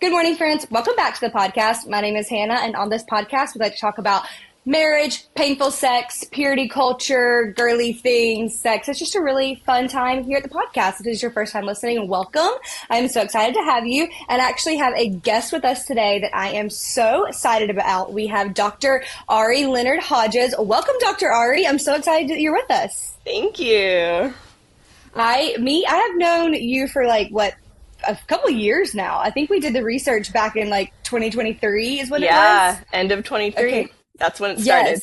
Good morning, friends. Welcome back to the podcast. My name is Hannah, and on this podcast, we like to talk about marriage, painful sex, purity culture, girly things, sex. It's just a really fun time here at the podcast. If this is your first time listening, welcome. I'm so excited to have you, and I actually have a guest with us today that I am so excited about. We have Dr. Arielle Leonard Hodges. Welcome, Dr. Ari. I'm so excited that you're with us. Thank you. I have known you for a couple years now. I think we did the research back in 2023 is when it was. Yeah, end of 23. Okay. That's when it started.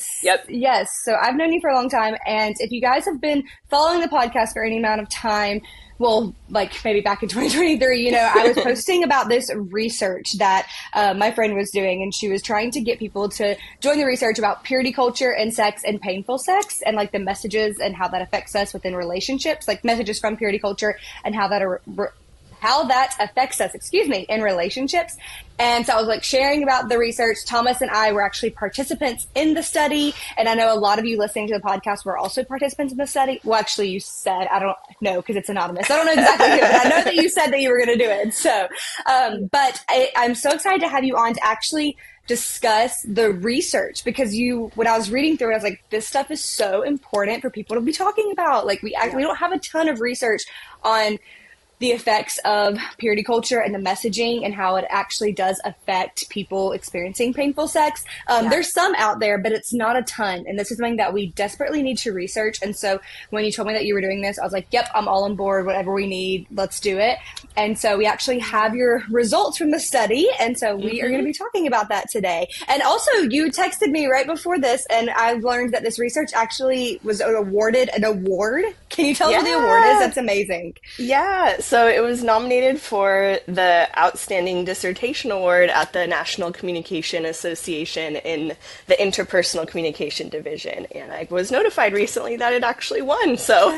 Yes. So I've known you for a long time. And if you guys have been following the podcast for any amount of time, well, maybe back in 2023, I was posting about this research that my friend was doing, and she was trying to get people to join the research about purity culture and sex and painful sex and the messages and how that affects us within relationships, messages from purity culture and how that affects us, in relationships. And so I was sharing about the research. Thomas and I were actually participants in the study. And I know a lot of you listening to the podcast were also participants in the study. Well, actually you said, I don't know because it's anonymous. I don't know exactly who, but I know that you said that you were going to do it. So, but I'm so excited to have you on to actually discuss the research, because when I was reading through it, I was like, this stuff is so important for people to be talking about. We don't have a ton of research on the effects of purity culture and the messaging and how it actually does affect people experiencing painful sex. There's some out there, but it's not a ton. And this is something that we desperately need to research. And so when you told me that you were doing this, I was like, yep, I'm all on board. Whatever we need, let's do it. And so we actually have your results from the study. And so we are going to be talking about that today. And also you texted me right before this, and I learned that this research actually was awarded an award. Can you tell us what the award is? That's amazing. Yeah. So it was nominated for the Outstanding Dissertation Award at the National Communication Association in the Interpersonal Communication Division. And I was notified recently that it actually won. So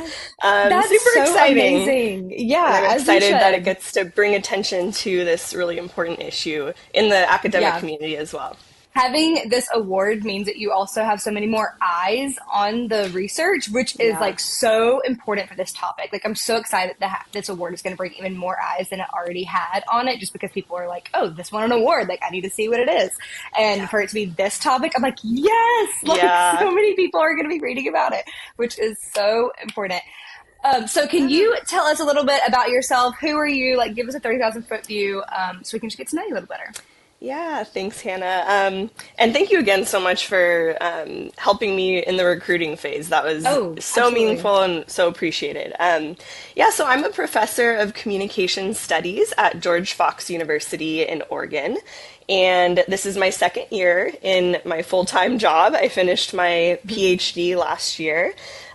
that's super so exciting. Amazing. Yeah. And I'm excited that it gets to bring attention to this really important issue in the academic community as well. Having this award means that you also have so many more eyes on the research, which is so important for this topic. I'm so excited that this award is going to bring even more eyes than it already had on it, just because people are like, oh, this won an award. I need to see what it is. And for it to be this topic, I'm like, yes, so many people are going to be reading about it, which is so important. So can you tell us a little bit about yourself? Who are you? Give us a 30,000 foot view so we can just get to know you a little better. Yeah, thanks, Hannah. And thank you again so much for helping me in the recruiting phase. That was so absolutely meaningful and so appreciated. So I'm a professor of communication studies at George Fox University in Oregon. And this is my second year in my full-time job. I finished my PhD last year.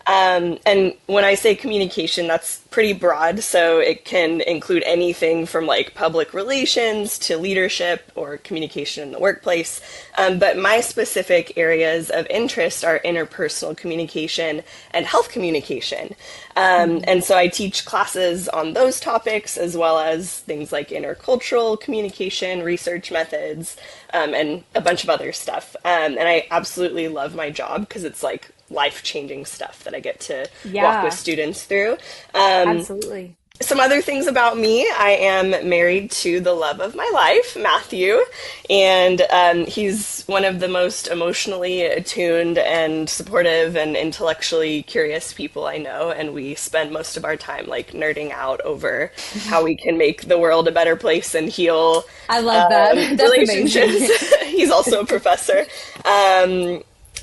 And when I say communication, that's pretty broad, so it can include anything from public relations to leadership or communication in the workplace. But my specific areas of interest are interpersonal communication and health communication. And so I teach classes on those topics, as well as things like intercultural communication, research methods, and a bunch of other stuff. And I absolutely love my job because it's life-changing stuff that I get to walk with students through. Absolutely. Some other things about me: I am married to the love of my life, Matthew, and he's one of the most emotionally attuned and supportive and intellectually curious people I know, and we spend most of our time nerding out over how we can make the world a better place and heal I love that. That's relationships. He's also a professor.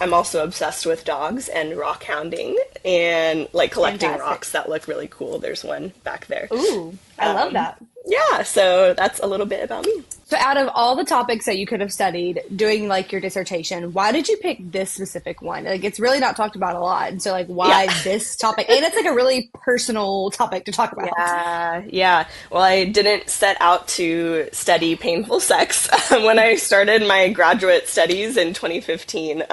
I'm also obsessed with dogs and rock hounding and collecting rocks that look really cool. There's one back there. Ooh, I love that. Yeah, so that's a little bit about me. So out of all the topics that you could have studied doing your dissertation, why did you pick this specific one? It's really not talked about a lot. And so why this topic? And it's a really personal topic to talk about. Yeah. Well, I didn't set out to study painful sex when I started my graduate studies in 2015.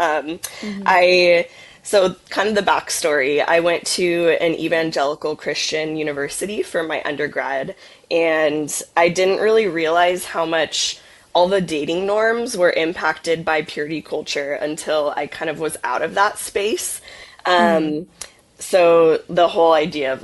So kind of the backstory: I went to an evangelical Christian university for my undergrad, and I didn't really realize how much all the dating norms were impacted by purity culture until I kind of was out of that space. So the whole idea of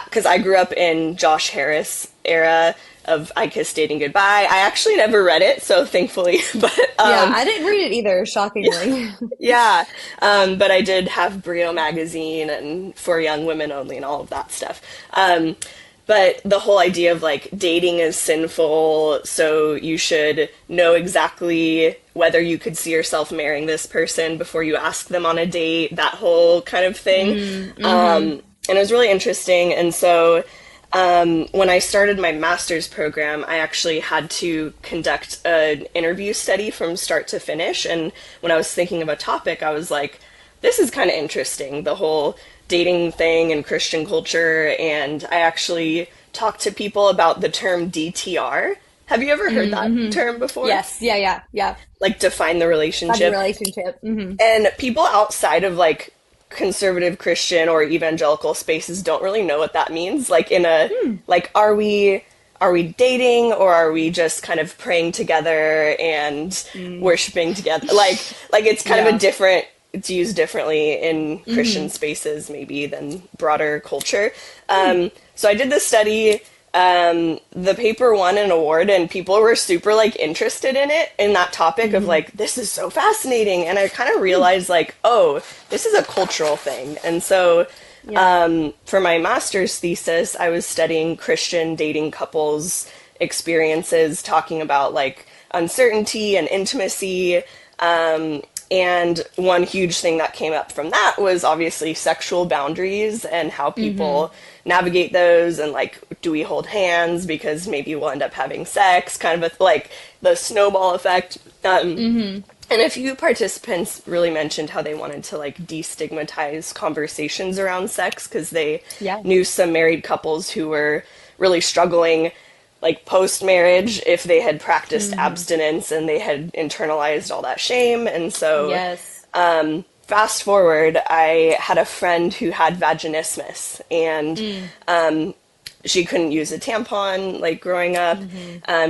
because I grew up in Josh Harris era of I Kissed Dating Goodbye. I actually never read it, so thankfully, but Yeah, I didn't read it either, shockingly. yeah, but I did have Brio magazine and For Young Women Only and all of that stuff. But the whole idea of like dating is sinful, so you should know exactly whether you could see yourself marrying this person before you ask them on a date, that whole kind of thing. And it was really interesting. And so when I started my master's program, I actually had to conduct an interview study from start to finish. And when I was thinking of a topic, I was like, this is kind of interesting, the whole dating thing and Christian culture. And I actually talked to people about the term DTR. Have you ever heard that term before? Yes. Yeah. Like define the relationship. And people outside of like conservative Christian or evangelical spaces don't really know what that means. Like in a like are we dating, or are we just kind of praying together and worshiping together? Like it's kind of a different, it's used differently in Christian spaces maybe than broader culture. So I did this study. The paper won an award, and people were super like interested in it, in that topic of like, this is so fascinating. And I kind of realized like, oh, this is a cultural thing. And so for my master's thesis, I was studying Christian dating couples experiences, talking about like uncertainty and intimacy. And one huge thing that came up from that was obviously sexual boundaries and how people navigate those, and like, do we hold hands because maybe we'll end up having sex, kind of like the snowball effect. And a few participants really mentioned how they wanted to like destigmatize conversations around sex, because they knew some married couples who were really struggling like post-marriage if they had practiced abstinence and they had internalized all that shame. And so fast forward, I had a friend who had vaginismus, and she couldn't use a tampon like growing up,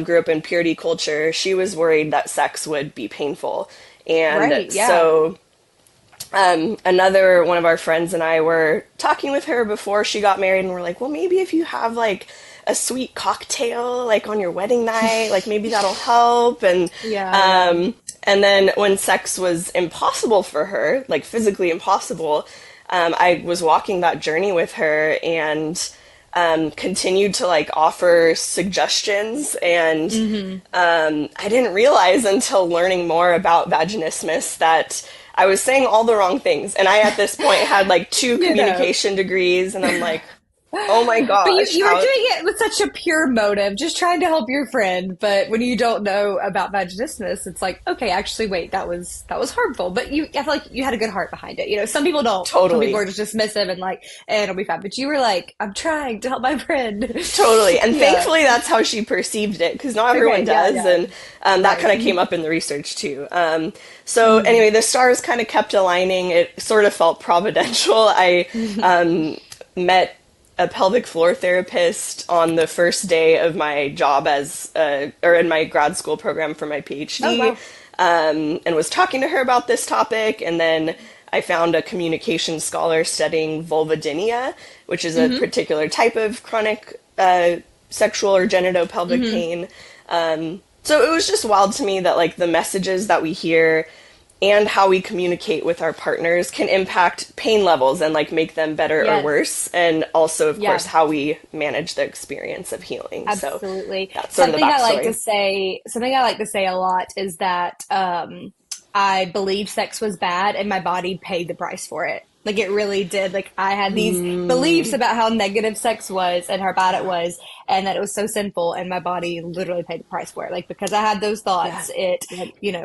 grew up in purity culture. She was worried that sex would be painful. And so another one of our friends and I were talking with her before she got married, and we're like, well, maybe if you have like a sweet cocktail like on your wedding night, like maybe that'll help. And and then when sex was impossible for her, like physically impossible, I was walking that journey with her, and continued to like offer suggestions. And I didn't realize until learning more about vaginismus that I was saying all the wrong things. And I, at this point, had like 2 communication degrees, and I'm like, oh my gosh. But you were doing it with such a pure motive, just trying to help your friend. But when you don't know about vaginismus, it's like, okay, actually, wait, that was harmful. But I feel like you had a good heart behind it. You know, some people don't. Some people are just dismissive and like, it'll be fine. But you were like, I'm trying to help my friend. Totally. And thankfully, that's how she perceived it, because not everyone does. And that kind of came up in the research too. So anyway, the stars kind of kept aligning. It sort of felt providential. I met a pelvic floor therapist on the first day of my job or in my grad school program for my PhD, and was talking to her about this topic. And then I found a communication scholar studying vulvodynia, which is a particular type of chronic sexual or genitopelvic pain. So it was just wild to me that like the messages that we hear and how we communicate with our partners can impact pain levels and like make them better or worse. And also, of course, how we manage the experience of healing. Absolutely. So that's sort something of the I like backstory. something I like to say a lot is that I believed sex was bad and my body paid the price for it. Like it really did. Like I had these beliefs about how negative sex was and how bad it was, and that it was so sinful, and my body literally paid the price for it. Like because I had those thoughts, it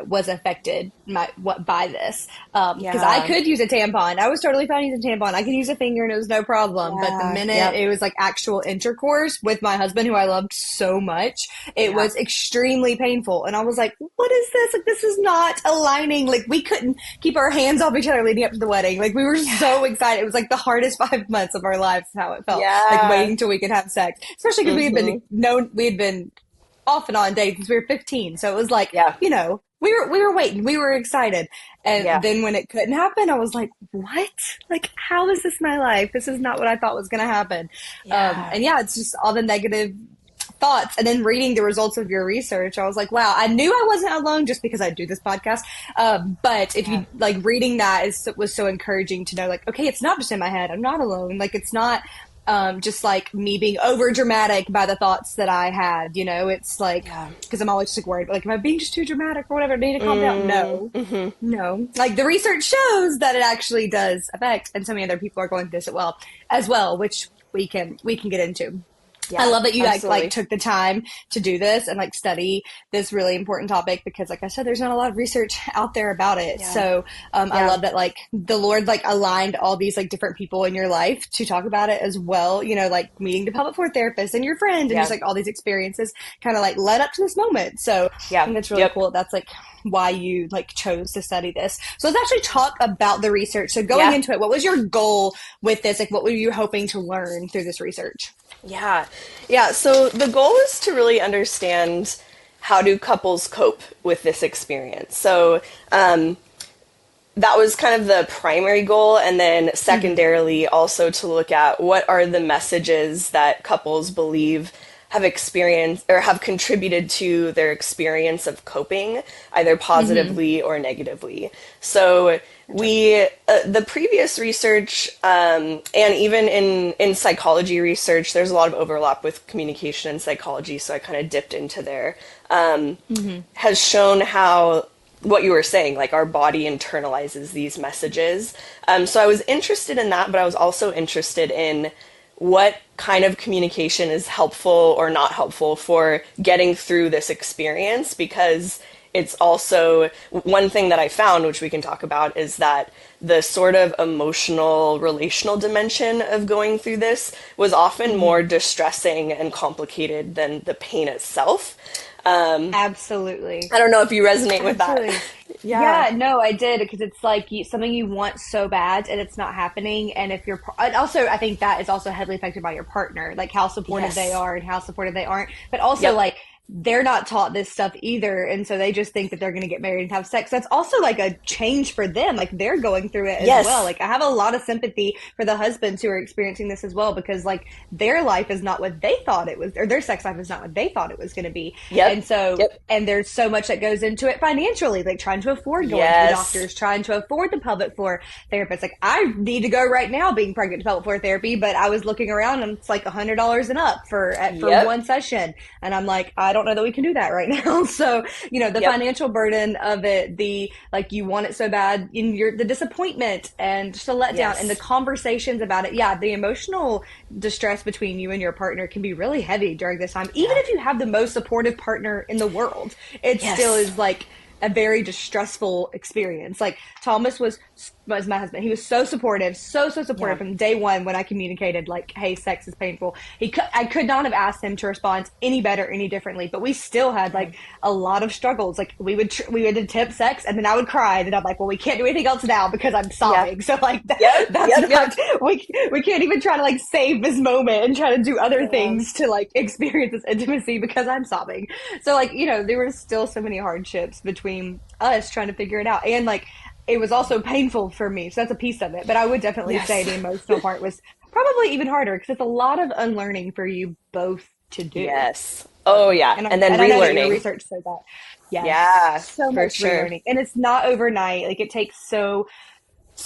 was affected by this. Because I could use a tampon. I was totally fine using a tampon. I could use a finger and it was no problem. But the minute it was like actual intercourse with my husband, who I loved so much, it was extremely painful. And I was like, what is this? Like this is not aligning. Like we couldn't keep our hands off each other leading up to the wedding. Like we were so excited. It was like the hardest 5 months of our lives, how it felt. Like waiting till we could have sex. Especially because we had been off and on dates since we were 15. So it was like, we were waiting, we were excited. And Yeah. then when it couldn't happen, I was like, what? Like, how is this my life? This is not what I thought was going to happen. Yeah. And yeah, it's just all the negative thoughts. And then reading the results of your research, I was like, wow, I knew I wasn't alone just because I do this podcast. But if Yeah. you like reading that was so encouraging to know, like, okay, it's not just in my head. I'm not alone. Like, it's not just like me being over dramatic by the thoughts that I had, it's like, Yeah. because I'm always just like worried, like, am I being just too dramatic or whatever? I need to calm down. No, Mm-hmm. no. Like the research shows that it actually does affect, and so many other people are going through this as well, which we can get into. I Yeah, love that you like absolutely. took the time to do this and like study this really important topic because, like I said, there's not a lot of research out there about it. Yeah. So I Yeah. love that like the Lord like aligned all these like different people in your life to talk about it as well. Like meeting the pelvic floor therapist and your friend and Yeah. just like all these experiences kind of like led up to this moment. So I Yeah. think it's really Yep. cool. That's like why you like chose to study this. So let's actually talk about the research. So going Yeah. into it, what was your goal with this? Like what were you hoping to learn through this research? Yeah. Yeah. So the goal is to really understand how do couples cope with this experience. So that was kind of the primary goal. And then secondarily, also to look at what are the messages that couples believe have experienced or have contributed to their experience of coping, either positively or negatively. So the previous research, and even in psychology research, there's a lot of overlap with communication and psychology. So I kind of dipped into there, has shown how what you were saying, like our body internalizes these messages. So I was interested in that, but I was also interested in what kind of communication is helpful or not helpful for getting through this experience, because it's also one thing that I found, which we can talk about, is that the sort of emotional, relational dimension of going through this was often more distressing and complicated than the pain itself. Absolutely. I don't know if you resonate with that. Absolutely. Yeah. Yeah, no, I did because it's like something you want so bad and it's not happening. And if and also, I think that is also heavily affected by your partner, like how supportive they Yes. are and how supportive they aren't. But also, Yep. like, they're not taught this stuff either. And so they just think that they're going to get married and have sex. That's also like a change for them. Like, they're going through it as well. Yes. Like, I have a lot of sympathy for the husbands who are experiencing this as well because, like, their life is not what they thought it was, or their sex life is not what they thought it was going to be. And Yep. so, Yep. and there's so much that goes into it financially, like trying to afford going to the Yes. doctors, trying to afford the pelvic floor therapist. Like, I need to go right now being pregnant to pelvic floor therapy, but I was looking around and it's like $100 and up for Yep. one session. And I'm like, I don't know that we can do that right now. So, the Yep. financial burden of it, the, like, you want it so bad in the disappointment and just a letdown Yes. and the conversations about it. Yeah. The emotional distress between you and your partner can be really heavy during this time. Even if you have the most supportive partner in the world, it Yes. still is like a very distressful experience. Like Thomas was my husband. He was so supportive, so supportive from day one when I communicated like, "Hey, sex is painful." I could not have asked him to respond any better, any differently. But we still had like a lot of struggles. Like we would attempt sex, and then I would cry, and then I'm like, "Well, we can't do anything else now because I'm sobbing." So like that's not we can't even try to like save this moment and try to do other things to like experience this intimacy because I'm sobbing. So like there were still so many hardships between us trying to figure it out, and like it was also painful for me. So that's a piece of it. But I would definitely say the emotional part was probably even harder because it's a lot of unlearning for you both to do. Yes. Oh, yeah. And And then I know that your relearning. research says that. Yes. Yeah, So for much sure. relearning. And it's not overnight. Like it takes so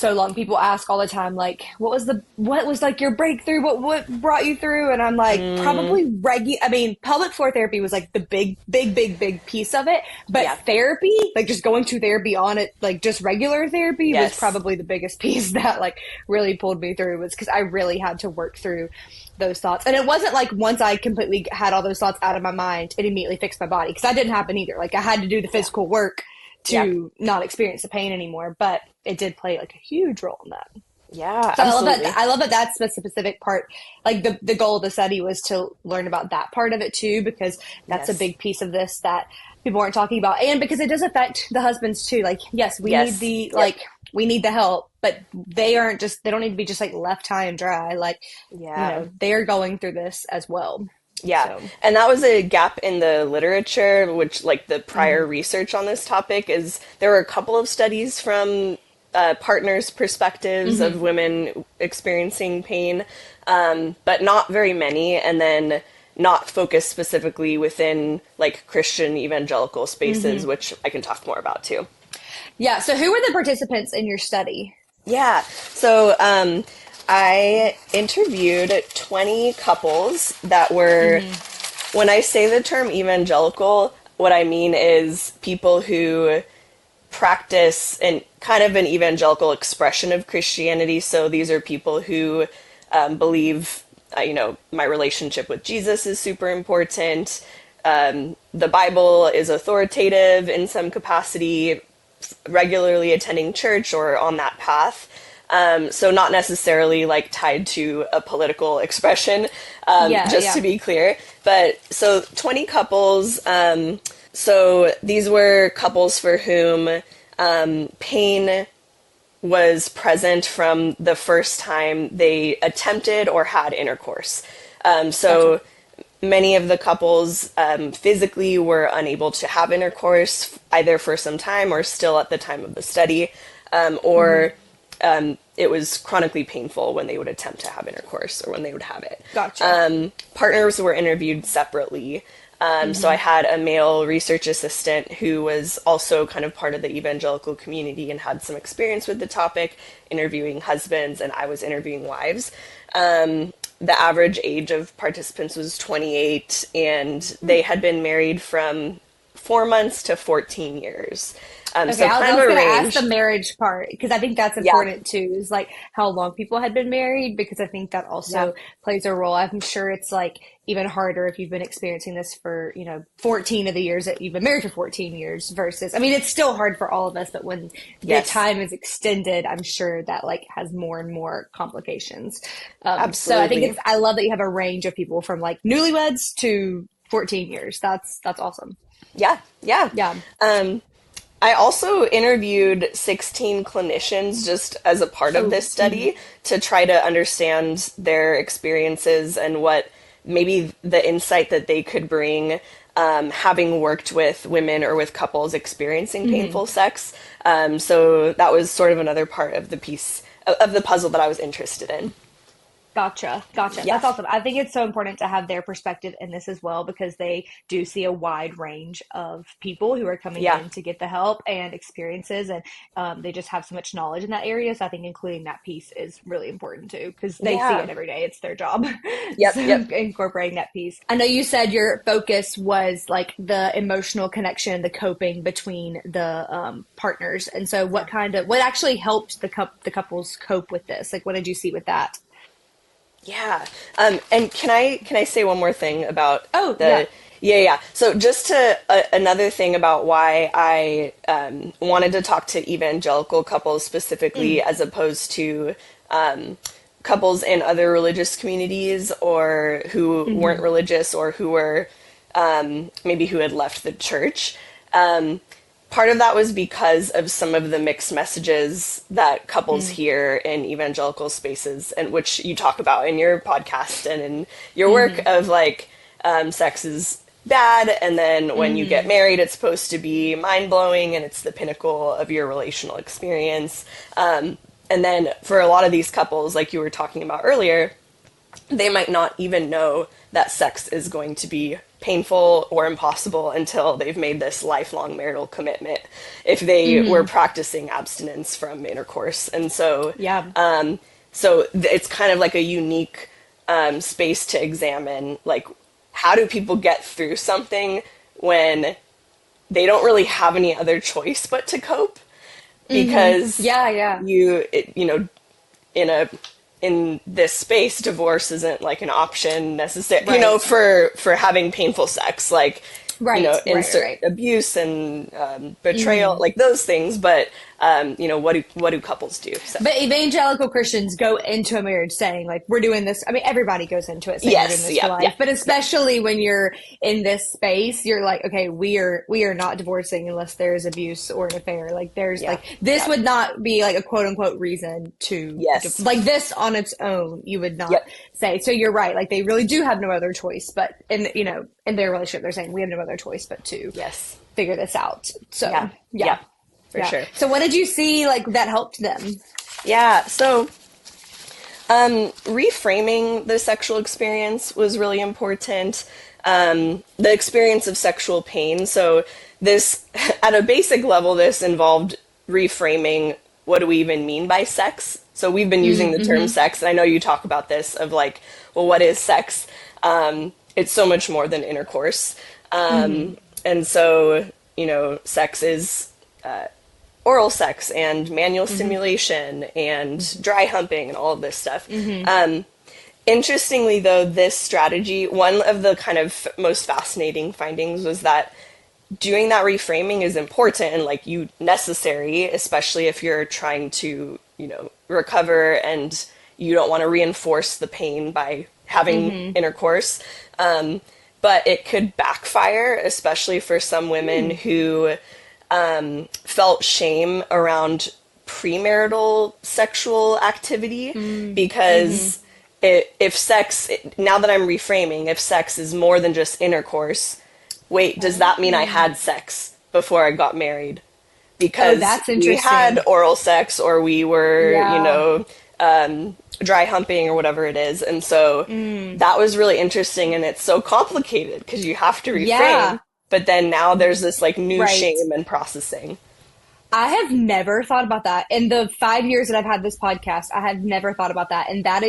long. People ask all the time, like, what was like your breakthrough? What brought you through? And I'm like, probably pelvic floor therapy was like the big piece of it. But therapy, like just going to therapy on it, like just regular therapy was probably the biggest piece that like really pulled me through, was because I really had to work through those thoughts. And it wasn't like once I completely had all those thoughts out of my mind, it immediately fixed my body, because that didn't happen either. Like I had to do the physical work to not experience the pain anymore, but it did play like a huge role in that. Yeah, So absolutely. I love that that's the specific part. Like the goal of the study was to learn about that part of it too, because that's a big piece of this that people aren't talking about. And because it does affect the husbands too. Like, yes, we need the, like, we need the help, but they don't need to be just like left high and dry. Like, they're going through this as well. Yeah. So, And that was a gap in the literature, which, like, the prior mhm, research on this topic is there were a couple of studies from partners' perspectives mhm, of women experiencing pain, but not very many. And then not focused specifically within, like, Christian evangelical spaces, mhm. which I can talk more about too. Yeah. So, who were the participants in your study? Yeah. So I interviewed 20 couples that were, Hmm. when I say the term evangelical, what I mean is people who practice and kind of an evangelical expression of Christianity. So these are people who believe, my relationship with Jesus is super important. The Bible is authoritative in some capacity, regularly attending church or on that path. So not necessarily like tied to a political expression, Yeah, just to yeah. be clear. But so 20 couples. So these were couples for whom pain was present from the first time they attempted or had intercourse. Gotcha. So many of the couples physically were unable to have intercourse either for some time or still at the time of the study, Hmm. or it was chronically painful when they would attempt to have intercourse or when they would have it. Gotcha. Partners were interviewed separately. So I Hmm. had a male research assistant who was also kind of part of the evangelical community and had some experience with the topic, interviewing husbands, and I was interviewing wives. The average age of participants was 28, and they had been married from 4 months to 14 years. Okay, So I kind of was a going to ask the range. marriage part because I think that's Yeah, important too, is like how long people had been married, because I think that yeah, also plays a role. I'm sure it's like even harder if you've been experiencing this for, 14 of the years that you've been married for 14 years versus, I mean, it's still hard for all of us, but when the yes, time is extended, I'm sure that like has more and more complications. So I think absolutely. I love that you have a range of people from like newlyweds to 14 years. That's awesome. Yeah, yeah. Yeah. Um, I also interviewed 16 clinicians just as a part of Oh, this mhm. study to try to understand their experiences and what maybe the insight that they could bring, having worked with women or with couples experiencing Mhm. painful sex. So that was sort of another part of the piece of the puzzle that I was interested in. Gotcha. Gotcha. Yeah, That's awesome. I think it's so important to have their perspective in this as well because they do see a wide range of people who are coming yeah, in to get the help and experiences, and they just have so much knowledge in that area. So I think including that piece is really important too because they see yeah. it every day. It's their job. Yep, So yep. incorporating that piece. I know you said your focus was like the emotional connection, the coping between the partners, and so Yeah. what actually helped the couples cope with this? Like, what did you see with that? Yeah. And can I say one more thing about Oh, yeah. the yeah, yeah. So just to another thing about why I wanted to talk to evangelical couples specifically Mm. as opposed to couples in other religious communities or who weren't Hmm. religious or who were maybe who had left the church. Part of that was because of some of the mixed messages that couples Mm. hear in evangelical spaces, and which you talk about in your podcast and in your work Hmm. of like sex is bad, and then when you get Hmm. married, it's supposed to be mind blowing and it's the pinnacle of your relational experience. And then for a lot of these couples, like you were talking about earlier, they might not even know that sex is going to be painful or impossible until they've made this lifelong marital commitment if they were Hmm. practicing abstinence from intercourse. And so Yeah. it's kind of like a unique space to examine, like, how do people get through something when they don't really have any other choice but to cope, Hmm. because Yeah, yeah. in a in this space, divorce isn't like an option necessary, Right. for having painful sex. Like, Right, insert right. abuse and betrayal, like those things. But what do couples do? So But evangelical Christians go into a marriage saying, like, we're doing this. I mean, everybody goes into it saying we're doing yes, this for yeah, yeah, life. But especially when you're in this space, you're like, okay, we are not divorcing unless there's abuse or an affair. Like, there's yeah, like this yeah, would not be like a quote unquote reason to yes, like this on its own. You would not yep, say. So you're right. Like they really do have no other choice. But in their relationship, they're saying we have no other choice but to yes, figure this out. So yeah, yeah. yeah, for Yeah. sure. So what did you see like that helped them? Yeah, so reframing the sexual experience was really important. The experience of sexual pain. So this, at a basic level, this involved reframing what do we even mean by sex. So we've been using the term sex, and I know you talk about this of like, well, what is sex? It's so much more than intercourse. And so, sex is oral sex and manual stimulation and dry humping and all of this stuff. Interestingly, though, this strategy, one of the kind of most fascinating findings was that doing that reframing is important and like you necessary, especially if you're trying to, recover and you don't want to reinforce the pain by having intercourse. But it could backfire, especially for some women who felt shame around premarital sexual activity because if sex, now that I'm reframing, if sex is more than just intercourse, wait, does that mean I had sex before I got married? Because that's we had interesting. oral sex or we were, Yeah. dry humping or whatever it is. And so that was really interesting. And it's so complicated because you have to reframe. Yeah. But then now there's this like new Right. shame and processing. I have never thought about that. In the 5 years that I've had this podcast, I have never thought about that. And that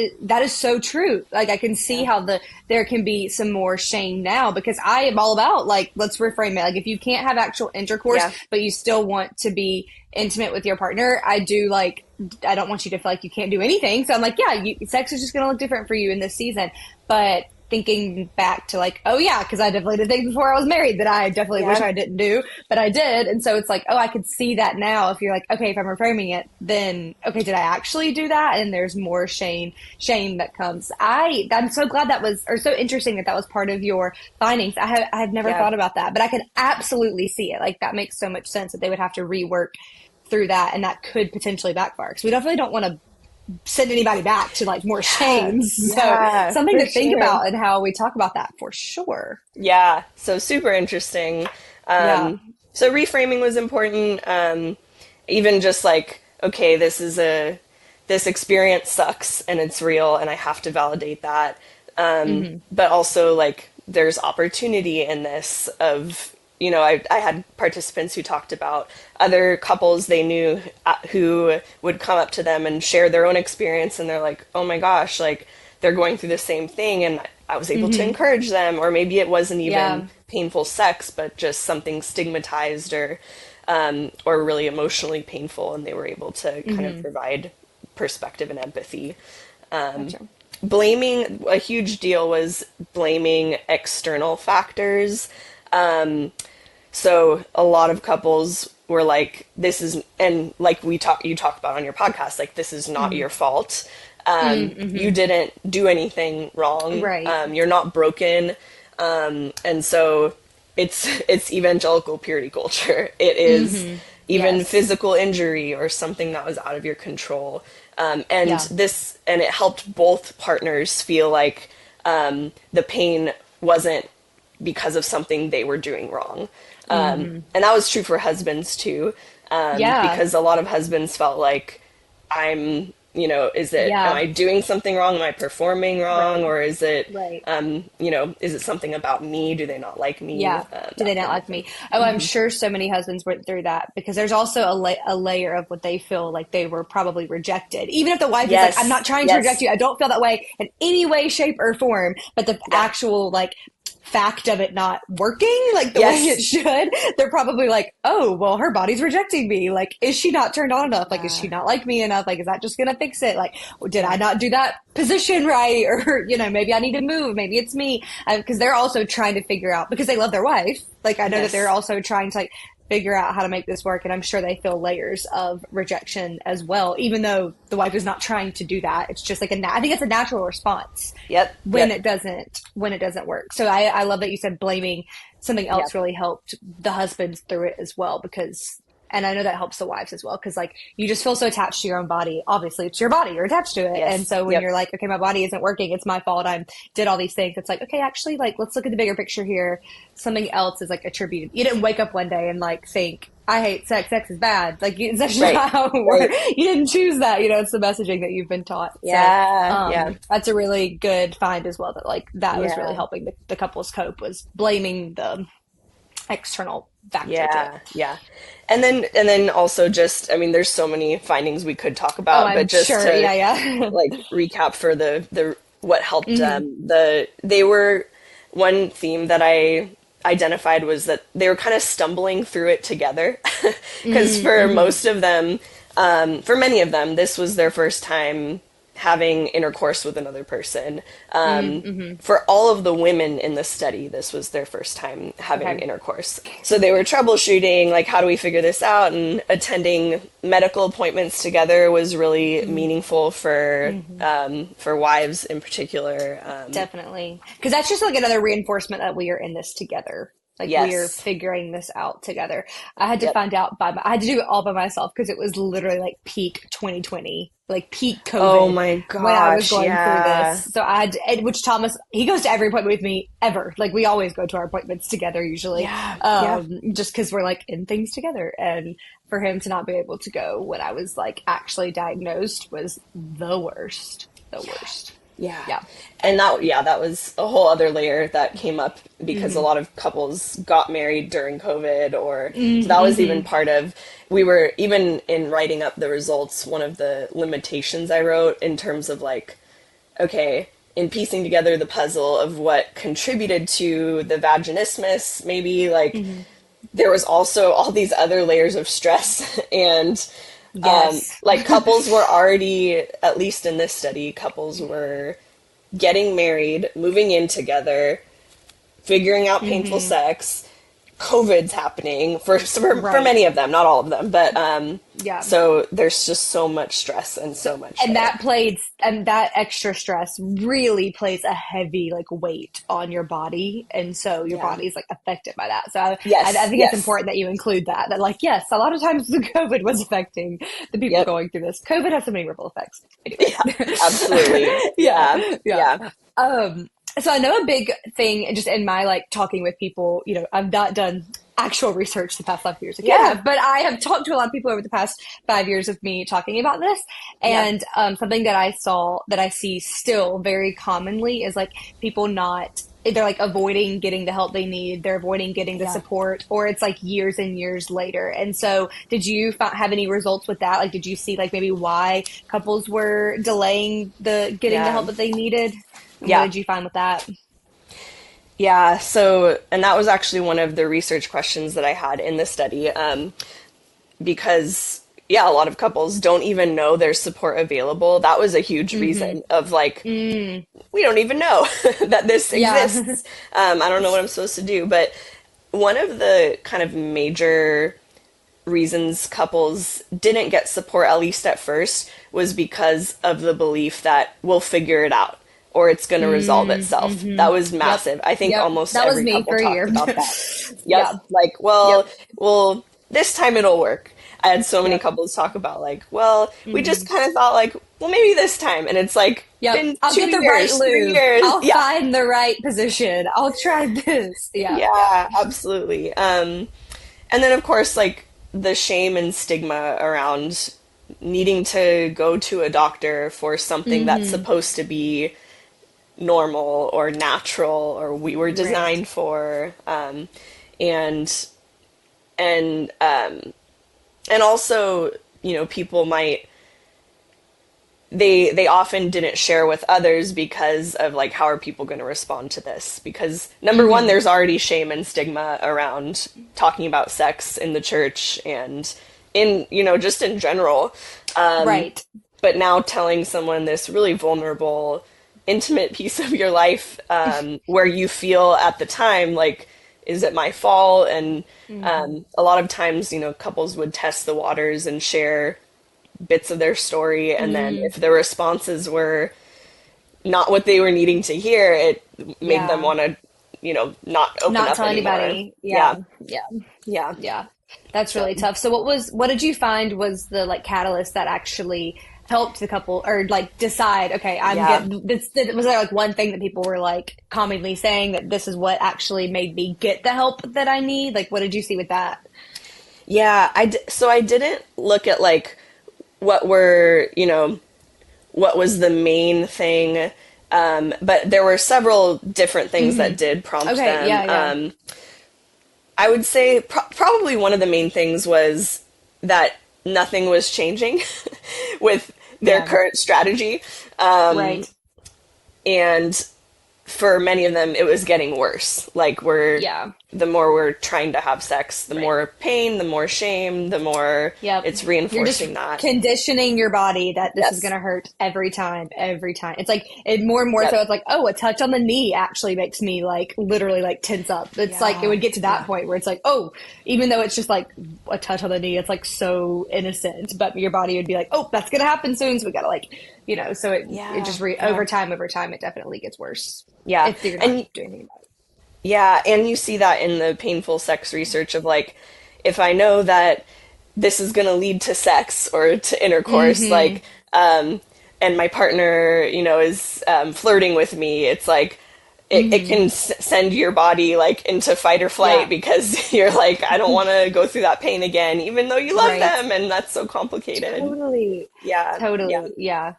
is so true. Like I can see Yeah. how there can be some more shame now because I am all about like let's reframe it. Like if you can't have actual intercourse, Yeah. but you still want to be intimate with your partner, I don't want you to feel like you can't do anything. So I'm like, yeah, sex is just going to look different for you in this season. But thinking back to like, oh yeah, because I definitely did things before I was married that I definitely wish Yeah. I didn't do, but I did. And so it's like, oh, I could see that now. If you're like, okay, if I'm reframing it, then okay, did I actually do that? And there's more shame that comes. I'm so glad or so interesting that was part of your findings. I have never Yeah. thought about that, but I can absolutely see it. Like that makes so much sense that they would have to rework through that, and that could potentially backfire because we definitely don't want to send anybody back to like more shames. So Yeah, something for to think sure. about and how we talk about that for sure. Yeah. So super interesting. Yeah. So reframing was important. Even just like, okay, this experience sucks and it's real and I have to validate that. But also like there's opportunity in this of, I had participants who talked about other couples they knew who would come up to them and share their own experience. And they're like, oh my gosh, like they're going through the same thing. And I was able to encourage them, or maybe it wasn't Yeah. even painful sex, but just something stigmatized or really emotionally painful. And they were able to kind of provide perspective and empathy. Gotcha. Blaming, a huge deal was blaming external factors. So a lot of couples were like, this is, and like you talk about on your podcast, like, this is not your fault. You didn't do anything wrong. Right. You're not broken. And so it's evangelical purity culture. It is even Yes. physical injury or something that was out of your control. And Yeah. and it helped both partners feel like, the pain wasn't because of something they were doing wrong. And that was true for husbands too. Yeah. Because a lot of husbands felt like am Yeah. I doing something wrong? Am I performing wrong? Right. Or is it, Right. is it something about me? Do they not like me? Yeah. Do they That not kind of like thing. me? Oh, I'm sure so many husbands went through that because there's also a layer of what they feel like they were probably rejected. Even if the wife is like, I'm Yes. not trying to reject Yes. you. I don't feel that way in any way, shape, or form. But the Yeah. actual like fact of it not working like the way it should, they're probably like, oh, well, her body's rejecting me. Like, is she not turned on enough? Like, is she not like me enough? Like, is that just going to fix it? Like, did I not do that position right? Or, maybe I need to move. Maybe it's me. Because they're also trying to figure out, because they love their wife. Like, I know that they're also trying to, like, figure out how to make this work. And I'm sure they feel layers of rejection as well, even though the wife is not trying to do that. It's just like I think it's a natural response. When it doesn't work. So I love that you said blaming something else really helped the husbands through it as well, because, and I know that helps the wives as well, because like you just feel so attached to your own body. Obviously it's your body, you're attached to it. And so when you're like, okay, my body isn't working, it's my fault, I did all these things, it's like, okay, actually, like, let's look at the bigger picture here. Something else is like attributed. You didn't wake up one day and like think, I hate sex is bad. Like, it's actually not how it works. You didn't choose that, it's the messaging that you've been taught. So, that's a really good find as well, that like that was really helping the couples cope, was blaming the external factor to it. And then also just, I mean, there's so many findings we could talk about, but just to like recap for the what helped them. They were, one theme that I identified was that they were kind of stumbling through it together, because for most of them, for many of them, this was their first time having intercourse with another person. For all of the women in the study, this was their first time having intercourse. So they were troubleshooting, like, how do we figure this out? And attending medical appointments together was really meaningful for wives in particular. Definitely. Because that's just like another reinforcement that we are in this together. Like, we are figuring this out together. I had to find out I had to do it all by myself, because it was literally like peak 2020, like peak COVID. Oh my gosh. When I was going through this. So I had which Thomas, he goes to every appointment with me ever. Like, we always go to our appointments together usually. Just because we're like in things together. And for him to not be able to go when I was like actually diagnosed was the worst. The worst. And that was a whole other layer that came up, because a lot of couples got married during COVID, or so that was even part of, we were, even in writing up the results, one of the limitations I wrote in terms of like, okay, in piecing together the puzzle of what contributed to the vaginismus, maybe like there was also all these other layers of stress and like couples were already, at least in this study, couples were getting married, moving in together, figuring out painful sex. COVID's happening for many of them, not all of them, but so there's just so much stress and so much, and that extra stress really plays a heavy like weight on your body, and so your body's like affected by that. So I think it's important that you include that like, yes, a lot of times the COVID was affecting the people going through this. COVID has so many ripple effects. Anyway. Absolutely. So I know a big thing, just in my like talking with people, I've not done actual research the past 5 years again, but I have talked to a lot of people over the past 5 years of me talking about this. And something that I see still very commonly is like people they're like avoiding getting the help they need. They're avoiding getting the support, or it's like years and years later. And so did you have any results with that? Like, did you see like maybe why couples were delaying getting the help that they needed? And what did you find with that? Yeah, so, and that was actually one of the research questions that I had in the study, because, a lot of couples don't even know there's support available. That was a huge reason of like, we don't even know that this exists. I don't know what I'm supposed to do. But one of the kind of major reasons couples didn't get support, at least at first, was because of the belief that we'll figure it out, or it's going to resolve itself. That was massive. I think almost that every couple talked about that. Like, well, this time it'll work. I had so many couples talk about like, well, we just kind of thought like, well, maybe this time. And it's like, been I'll 2 get the years, right 3 lube. years. I'll find the right position. I'll try this. Yeah, absolutely. And then of course, like the shame and stigma around needing to go to a doctor for something that's supposed to be normal or natural, or we were designed for, and also, people might they often didn't share with others because of like, how are people going to respond to this? Because number one, there's already shame and stigma around talking about sex in the church and in, just in general. Right. But now telling someone this really vulnerable, intimate piece of your life, where you feel at the time like, is it my fault? And a lot of times, couples would test the waters and share bits of their story, and then if the responses were not what they were needing to hear, it made them want to, not open Not up tell anymore. anybody. Yeah. Yeah. That's really tough. So what did you find was the like catalyst that actually helped the couple or like decide, okay, I'm getting this? Was there like one thing that people were like commonly saying that this is what actually made me get the help that I need? Like, what did you see with that? Yeah, so I didn't look at like what was the main thing, but there were several different things that did prompt them. Yeah. I would say probably one of the main things was that nothing was changing with their current strategy. Right. And for many of them, it was getting worse. Like the more we're trying to have sex, the more pain, the more shame, the more it's reinforcing that. Conditioning your body that this is going to hurt every time. It's like more and more so it's like, oh, a touch on the knee actually makes me like literally like tense up. It's like it would get to that point where it's like, oh, even though it's just like a touch on the knee, it's like so innocent, but your body would be like, oh, that's going to happen soon. So we got to like, so it just over time, it definitely gets worse. Yeah. If you're not doing anything about it. Yeah, and you see that in the painful sex research of like, if I know that this is going to lead to sex or to intercourse, like, and my partner, is flirting with me, it's like, it can send your body like into fight or flight because you're like, I don't want to go through that pain again, even though you love them, and that's so complicated. Totally. Yeah. Totally. Yeah.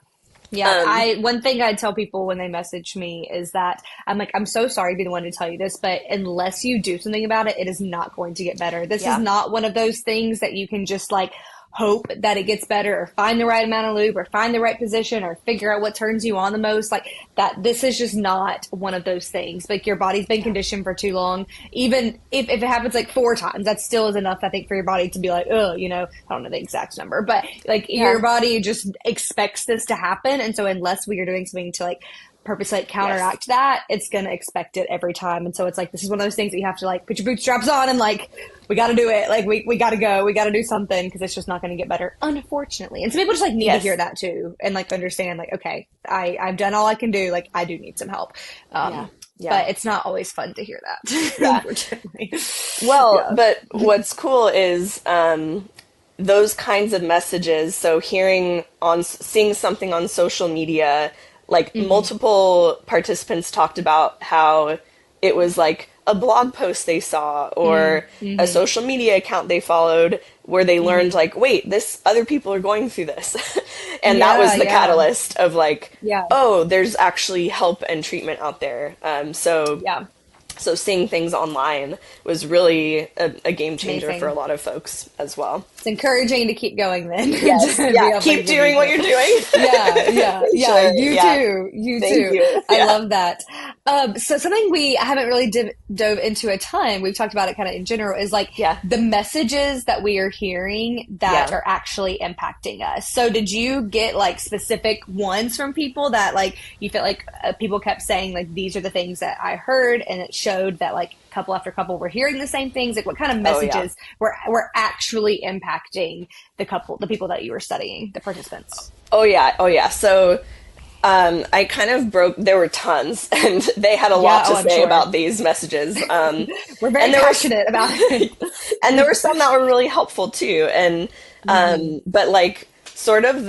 Yeah, one thing I tell people when they message me is that I'm like, I'm so sorry to be the one to tell you this, but unless you do something about it, it is not going to get better. This is not one of those things that you can just like hope that it gets better or find the right amount of lube or find the right position or figure out what turns you on the most. Like that, this is just not one of those things. Like your body's been conditioned for too long. Even if it happens like 4 times, that still is enough, I think, for your body to be like, oh, I don't know the exact number, but like your body just expects this to happen. And so unless we are doing something to like purposely like counteract that, it's going to expect it every time. And so it's like, this is one of those things that you have to like put your bootstraps on and like, we got to do it. Like we got to go, we got to do something because it's just not going to get better, unfortunately. And some people just like need to hear that too. And like understand like, okay, I've done all I can do. Like I do need some help. But it's not always fun to hear that, unfortunately. Well, but what's cool is, those kinds of messages. So seeing something on social media, like multiple participants talked about how it was like a blog post they saw or a social media account they followed where they learned like, wait, other people are going through this. And that was the catalyst of like, oh, there's actually help and treatment out there. So seeing things online was really a game changer for a lot of folks as well. It's encouraging to keep going then. Yes, keep doing what you're doing. Yeah. You too. You. I love that. So something we haven't really dove into a ton, we've talked about it kind of in general, is like the messages that we are hearing that are actually impacting us. So did you get like specific ones from people that like you felt like people kept saying like, these are the things that I heard, and it showed that like couple after couple were hearing the same things? Like what kind of messages were actually impacting the people that you were studying, the participants? Oh yeah. So I kind of there were tons, and they had a lot to say about these messages. We're very passionate about it. And there were some that were really helpful too. And but like sort of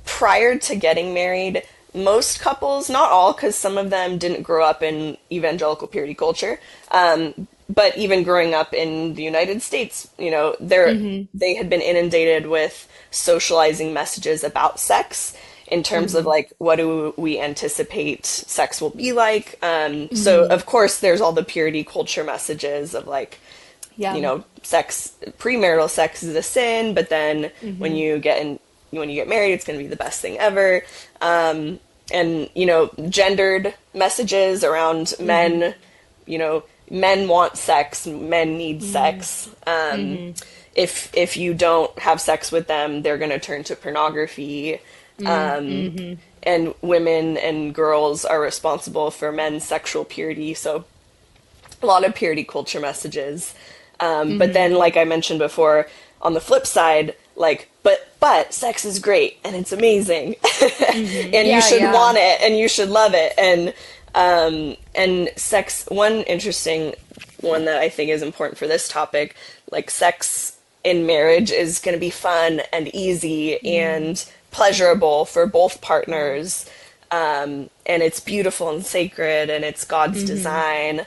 prior to getting married, most couples, not all, because some of them didn't grow up in evangelical purity culture, but even growing up in the United States, they had been inundated with socializing messages about sex in terms of like, what do we anticipate sex will be like? So of course there's all the purity culture messages of like, sex, premarital sex is a sin, but then when you get when you get married, it's going to be the best thing ever. And, you know, gendered messages around men, you know, men want sex, men need sex. If you don't have sex with them, they're going to turn to pornography. And women and girls are responsible for men's sexual purity. So a lot of purity culture messages. But then, like I mentioned before, on the flip side, like, but sex is great and it's amazing, and you should want it and you should love it. And sex, one interesting one that I think is important for this topic, like sex in marriage is going to be fun and easy and pleasurable for both partners. And it's beautiful and sacred and it's God's design.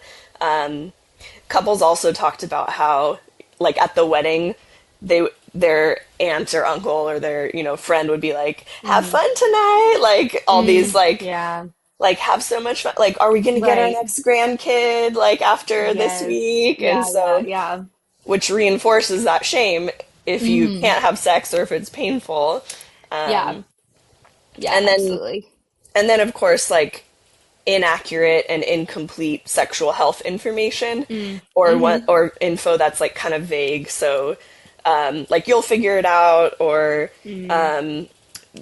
Couples also talked about how, like, at the wedding, their aunt or uncle or their, you know, friend would be like, have fun tonight, like all these like have so much fun, like, are we gonna get our next grandkid like after this week? And so which reinforces that shame if you can't have sex or if it's painful. Yeah, and then absolutely. and then of course, like, inaccurate and incomplete sexual health information or what, or info that's like kind of vague. So like, you'll figure it out, or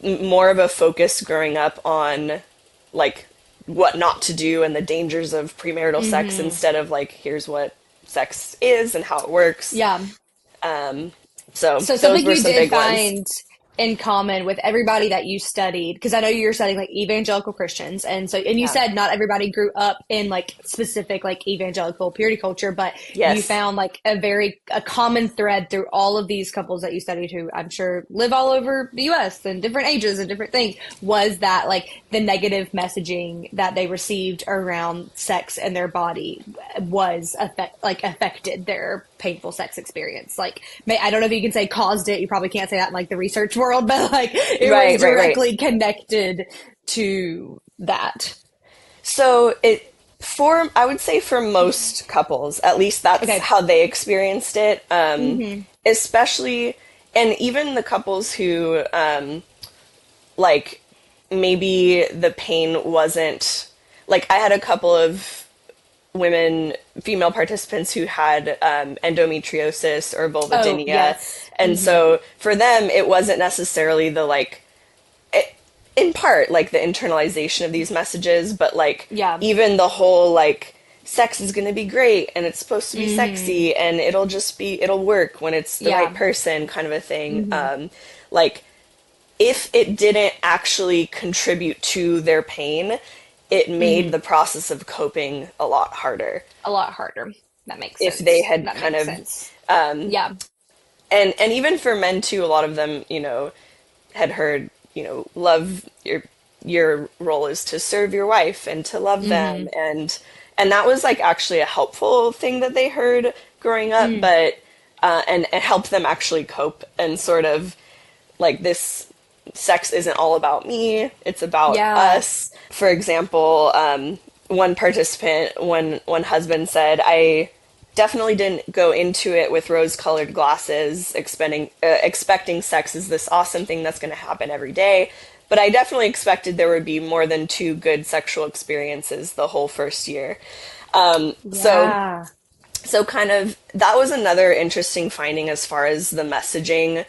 more of a focus growing up on like what not to do and the dangers of premarital sex, instead of like, here's what sex is and how it works. So those something were you some did big find ones. in common with everybody that you studied, because I know you're studying like evangelical Christians, and so, and you said not everybody grew up in like specific like evangelical purity culture, but you found like a common thread through all of these couples that you studied, who I'm sure live all over the US and different ages and different things, was that like the negative messaging that they received around sex and their body was affected their painful sex experience. Like, I don't know if you can say caused it. You probably can't say that in like the research world, but like it was directly connected to that. So I would say for most couples, at least that's how they experienced it. Especially, and even the couples who, like, maybe the pain wasn't, like, I had a couple of female participants who had endometriosis or vulvodynia. And so for them, it wasn't necessarily the, like, in part, like, the internalization of these messages, but like, even the whole, like, sex is going to be great and it's supposed to be sexy and it'll work when it's the right person, kind of a thing. Like, if it didn't actually contribute to their pain, it made the process of coping a lot harder. A lot harder. That makes sense. If they had that kind makes of, sense. And even for men too, a lot of them, you know, had heard, you know, love your role is to serve your wife and to love them, and that was like actually a helpful thing that they heard growing up, but and it helped them actually cope and sort of like, this sex isn't all about me, it's about us. For example, one participant, one husband said, I definitely didn't go into it with rose-colored glasses, expecting sex is this awesome thing that's going to happen every day, but I definitely expected there would be more than 2 good sexual experiences the whole first year. So kind of, that was another interesting finding as far as the messaging,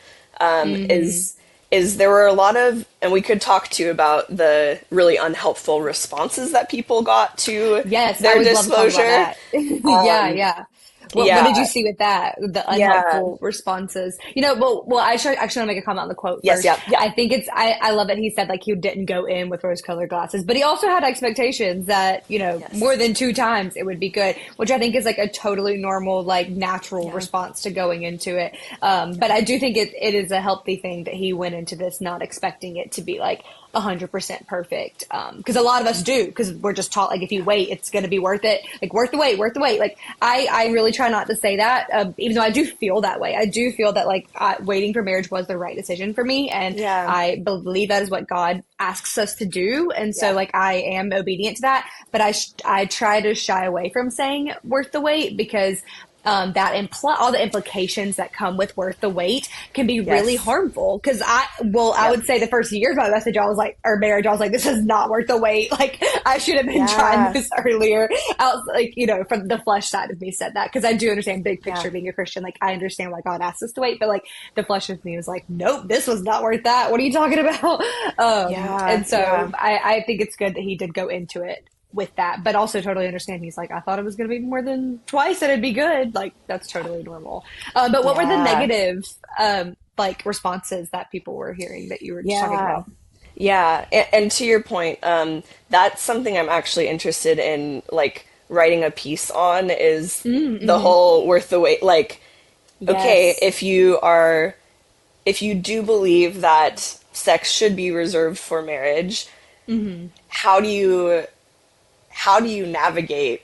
is there were a lot of, and we could talk too about the really unhelpful responses that people got to their disclosure. What did you see with that? The unhelpful responses. You know, well, I actually want to make a comment on the quote first. I think I love that he said like he didn't go in with rose-colored glasses, but he also had expectations that, you know, more than 2 times it would be good, which I think is like a totally normal, like, natural response to going into it. But I do think it is a healthy thing that he went into this not expecting it to be like 100% perfect. Because a lot of us do, because we're just taught like, if you wait, it's going to be worth it. Like, worth the wait. Like, I really try not to say that, even though I do feel that way. I do feel that like waiting for marriage was the right decision for me. And I believe that is what God asks us to do. And so like, I am obedient to that, but I try to shy away from saying worth the wait, because that all the implications that come with worth the wait can be really Yes. harmful. Because I Yep. would say the first years of my message, I was like, or marriage, I was like, this is not worth the wait. Like, I should have been trying Yeah. this earlier. I was like, from the flesh side of me said that, because I do understand big Yeah. picture being a Christian. Like, I understand why God asked us to wait, but like the flesh of me was like, nope, this was not worth that. What are you talking about? Yeah. And so Yeah. I think it's good that he did go into it with that, but also totally understand. He's like, I thought it was going to be more than twice and it'd be good. Like, that's totally normal. But what were the Yeah. negative, like, responses that people were hearing that you were just talking Yeah. about? Yeah, and to your point, that's something I'm actually interested in, like writing a piece on is the Mm-hmm. whole worth the wait. Like, okay, Yes. if you do believe that sex should be reserved for marriage, Mm-hmm. how do you navigate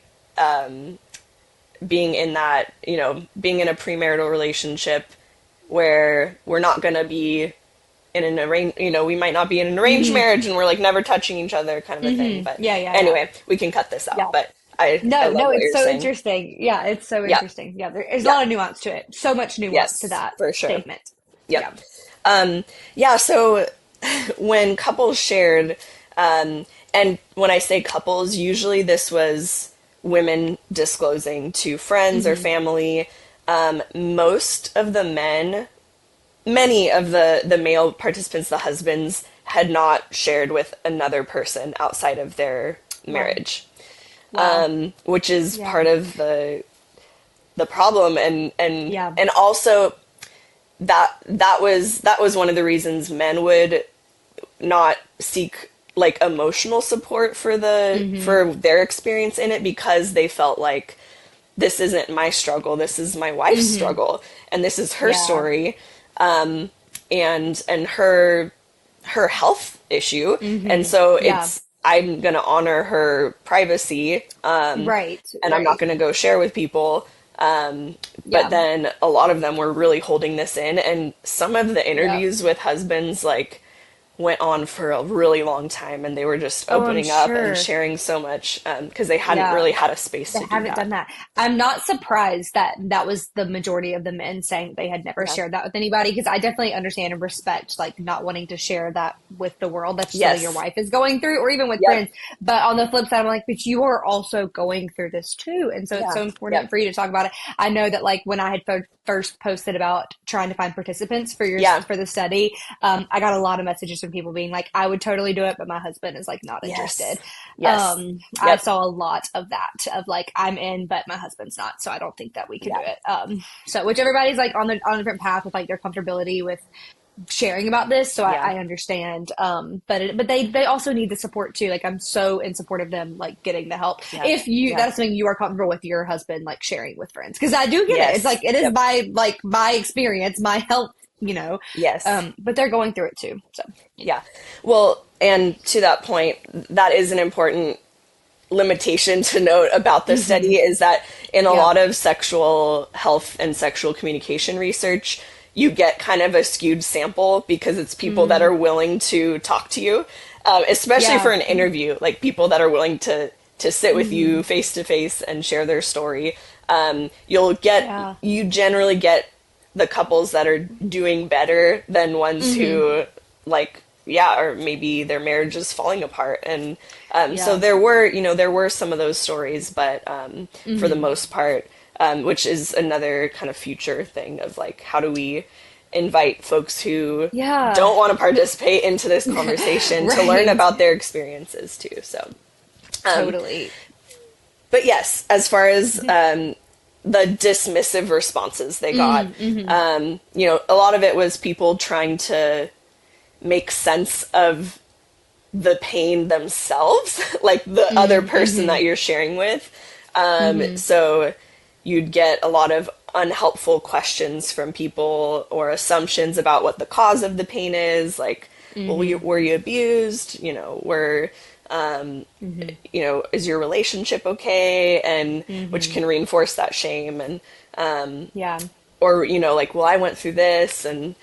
being in that, being in a premarital relationship where we're not going to be in an arranged, we might not be in an arranged Mm-hmm. marriage and we're like never touching each other kind of a thing. Mm-hmm. But Yeah, yeah, yeah. anyway, we can cut this out. Yeah. But I No, love no, what it's you're so saying. interesting. Yeah, it's so Yeah. interesting. Yeah, there's a Yeah. lot of nuance to it. So much nuance to Yes, that for sure. statement. Yep. Yeah. Yeah. So when couples shared, and when I say couples, usually this was women disclosing to friends or Mm-hmm. family. Most of the men, many of the male participants, the husbands, had not shared with another person outside of their Wow. marriage, Wow. which is Yeah. part of the problem, Yeah. and also that was one of the reasons men would not seek like emotional support Mm-hmm. for their experience in it, because they felt like this isn't my struggle, this is my wife's Mm-hmm. struggle, and this is her Yeah. story, and her health issue, and Mm-hmm. so Yeah. it's I'm gonna honor her privacy, Right. and I'm not Right. gonna go share with people. But Yeah. then a lot of them were really holding this in, and some of the Yeah. interviews with husbands like went on for a really long time, and they were just Oh, I'm opening up and sure. sharing so much, because they hadn't Yeah. really had a space They to do haven't that. done that. I'm not surprised that that was the majority of the men saying they had never Yeah. shared that with anybody, because I definitely understand and respect like not wanting to share that with the world that something your Yes. wife is going through, or even with Yep. friends. But on the flip side, I'm like, but you are also going through this too, and so it's Yeah. so important Yep. for you to talk about it. I know that like when I had first posted about trying to find participants for Yeah. for the study, I got a lot of messages from people being like, I would totally do it, but my husband is like not interested. Yes. Yes. I Yep. saw a lot of that, of like, I'm in, but my husband's not, so I don't think that we can do Yeah. it. So which everybody's like on a different path with like their comfortability with sharing about this, so Yeah. I understand. But they also need the support too. Like, I'm so in support of them like getting the help. Yeah. If you Yeah. that's something you are comfortable with your husband like sharing with friends, because I do get it. It's Yes. like it is Yep. my experience, my health, you know. Yes. But they're going through it too. So Yeah. Well, and to that point, that is an important limitation to note about the study, is that in a yeah. lot of sexual health and sexual communication research, you get kind of a skewed sample because it's people that are willing to talk to you, especially for Yeah. an interview, like people that are willing to sit with you face to face and share their story. Yeah. You generally get the couples that are doing better than ones who like, yeah, or maybe their marriage is falling apart. And so Yeah. there were some of those stories, but for the most part, which is another kind of future thing of like, how do we invite folks who Yeah. don't want to participate into this conversation to learn Right. about their experiences too. So, Totally. but yes, as far as the dismissive responses they got, a lot of it was people trying to make sense of the pain themselves, like the other person that you're sharing with. So you'd get a lot of unhelpful questions from people, or assumptions about what the cause of the pain is. Like, well, were you abused? Is your relationship okay? And which can reinforce that shame. And Yeah. or like, well, I went through this, and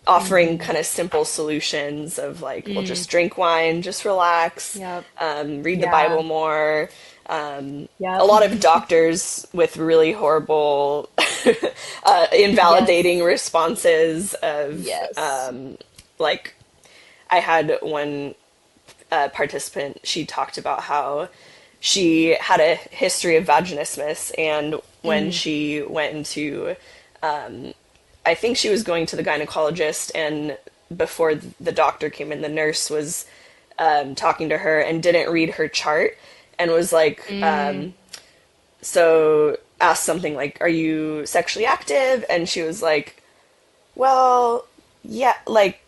offering kind of simple solutions of like, well, just drink wine, just relax, Yep. read the Yeah. Bible more, A Yep. lot of doctors with really horrible, Yes. invalidating responses of, Yes. like, I had one participant, she talked about how she had a history of vaginismus, and when Mm. she went into, I think she was going to the gynecologist, and before the doctor came in, the nurse was talking to her and didn't read her chart and was like, Mm. so asked something like, "Are you sexually active?" And she was like, "Well, yeah, like,"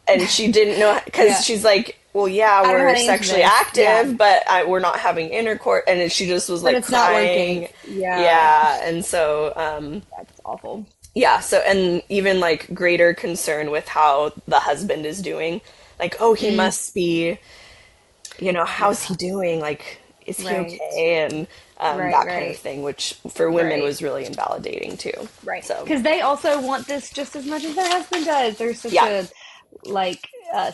and she didn't know because Yeah. she's like, "Well, yeah, I don't know how we're to answer sexually this. Yeah. active, but we're not having intercourse," and she just was But like it's not working. crying. Yeah. Yeah, and so That's awful. yeah, so and even like greater concern with how the husband is doing. Like, oh, he Mm. must be, how's he Yeah. doing? Like, is he Right. okay? And Right. that kind of Right. thing, which for women Right. was really invalidating too. Right. So, Because they also want this just as much as their husband does. There's such yeah. a like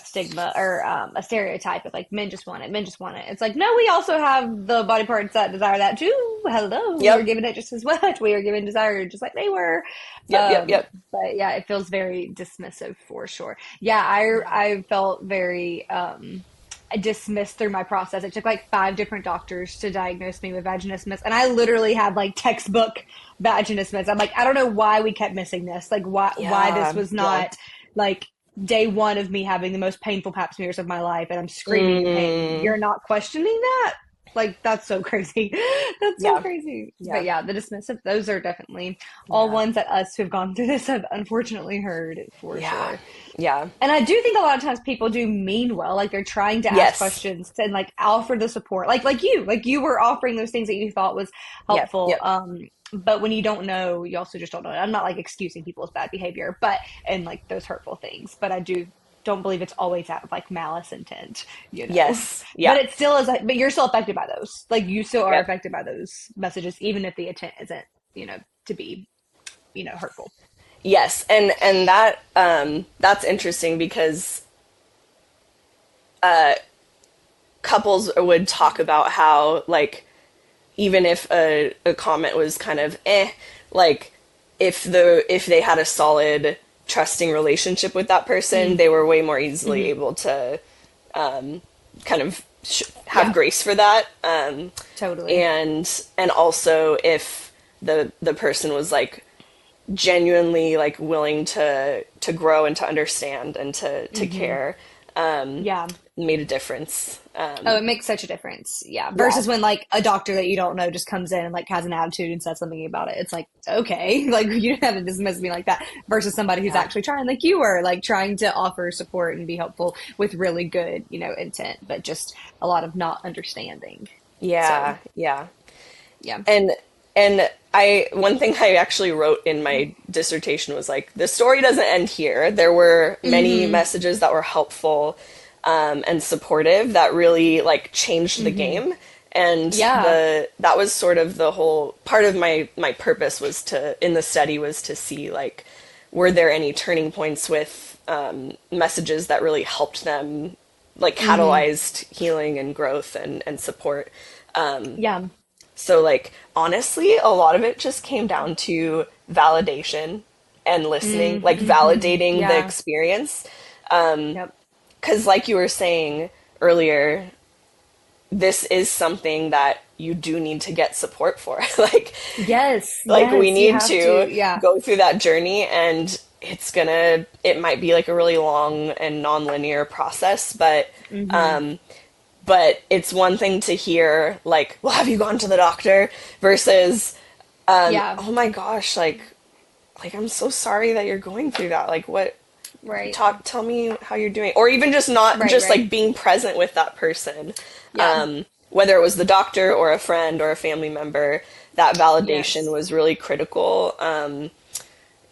stigma or a stereotype of like men just want it, men just want it. It's like no, we also have the body parts that desire that too. Hello, we are Yep. given it just as much. We are given desire just like they were. Yep. Yep. Yep. But yeah, it feels very dismissive for sure. Yeah, I felt very dismissed through my process. It took like 5 different doctors to diagnose me with vaginismus, and I literally had like textbook vaginismus. I'm like, I don't know why we kept missing this. Like, why this Yeah. was Yeah. not like day one of me having the most painful pap smears of my life, and I'm screaming in pain. Mm, You're not questioning that? Like, that's so crazy. That's so yeah. crazy. But Yeah. yeah, the dismissive, those are definitely all Yeah. ones that us who've gone through this have unfortunately heard for Yeah. sure. Yeah. And I do think a lot of times people do mean well, like they're trying to ask Yes. questions and like offer the support, like you were offering those things that you thought was Yep. helpful. Yep. But when you don't know, you also just don't know. I'm not like excusing people's bad behavior, but and like those hurtful things. But I do don't believe it's always out of like malice intent, you know. Yes. But Yeah. it still is. But you're still affected by those. Like you still are Yep. affected by those messages, even if the intent isn't, to be, hurtful. Yes. And that's interesting because couples would talk about how, like, even if a comment was kind of like, if they had a solid trusting relationship with that person, Mm, they were way more easily hmm. able to kind of have Yeah, grace for that. totally. And also if the person was like genuinely like willing to grow and to understand and to Hmm. care, Yeah. made a difference. Oh, it makes such a difference. Yeah. Yeah. Versus when like a doctor that you don't know just comes in and like has an attitude and says something about it. It's like, okay, like you don't have to dismiss me like that. Versus somebody who's Yeah. actually trying, like you were, like trying to offer support and be helpful with really good, intent, but just a lot of not understanding. So, Yeah. Yeah. yeah. And I one thing I actually wrote in my dissertation was like, the story doesn't end here. There were many Hmm. messages that were helpful, and supportive that really like changed the Hmm. game. And Yeah. that was sort of the whole part of my purpose was to in the study was to see like, were there any turning points with messages that really helped them, like Hmm. catalyzed healing and growth and support. Yeah. So, like, honestly, a lot of it just came down to validation and listening, like Hmm. validating the Yeah. experience. Yep. Because, like you were saying earlier, this is something that you do need to get support for. Yes. Like we Yes. You need have to. to Yeah. go through that journey, and it might be like a really long and non-linear process, Hmm. but it's one thing to hear like, well, have you gone to the doctor, versus Yeah. oh my gosh, like I'm so sorry that you're going through that. Like, what, Right. tell me how you're doing, or even just not Right. just like Right. being present with that person, Yeah. whether it was the doctor or a friend or a family member. That validation Yes. was really critical. And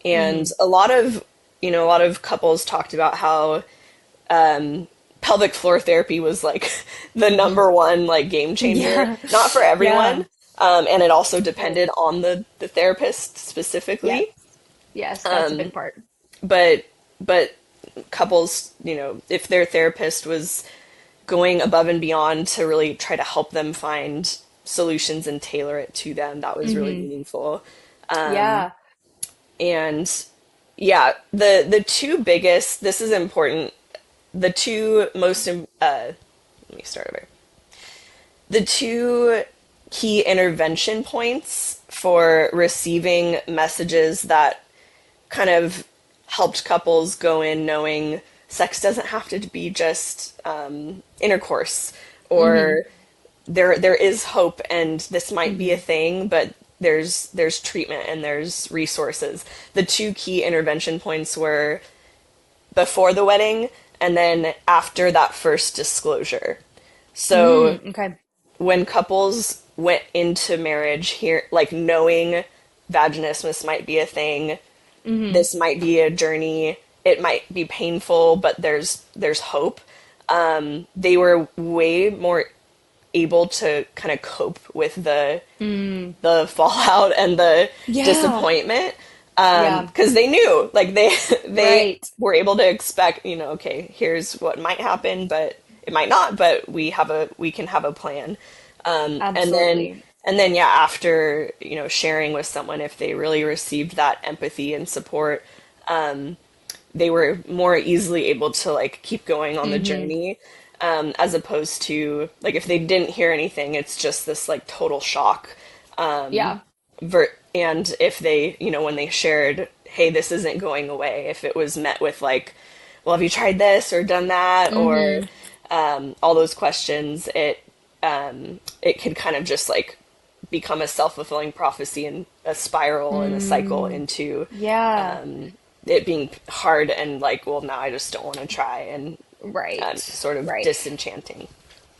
Hmm. a lot of couples talked about how pelvic floor therapy was like the number one like game changer, Yeah. not for Yeah. everyone. And it also Right. depended on the therapist Yes. specifically. Yes. That's a big part. But but couples, if their therapist was going above and beyond to really try to help them find solutions and tailor it to them. That was really meaningful. Yeah. And yeah, the two biggest, this is important, the two most, let me start over. The two key intervention points for receiving messages that kind of helped couples go in knowing sex doesn't have to be just intercourse, or there is hope and this might be a thing, but there's treatment and there's resources. The two key intervention points were before the wedding and then after that first disclosure. So Okay. when couples went into marriage here, like knowing vaginismus might be a thing, this might be a journey, it might be painful, but there's hope. They were way more able to kind of cope with the fallout and the disappointment, because they knew, like they were able to expect, okay, here's what might happen, but it might not, but we can have a plan. Absolutely. And then yeah, after, sharing with someone, if they really received that empathy and support, they were more easily able to like keep going on the journey, as opposed to like if they didn't hear anything, it's just this like total shock. Yeah. And if they, when they shared, hey, this isn't going away, if it was met with like, well, have you tried this or done that, or all those questions, it could kind of just like become a self-fulfilling prophecy and a spiral and a cycle into it being hard and like, well, now I just don't want to try, and sort of disenchanting.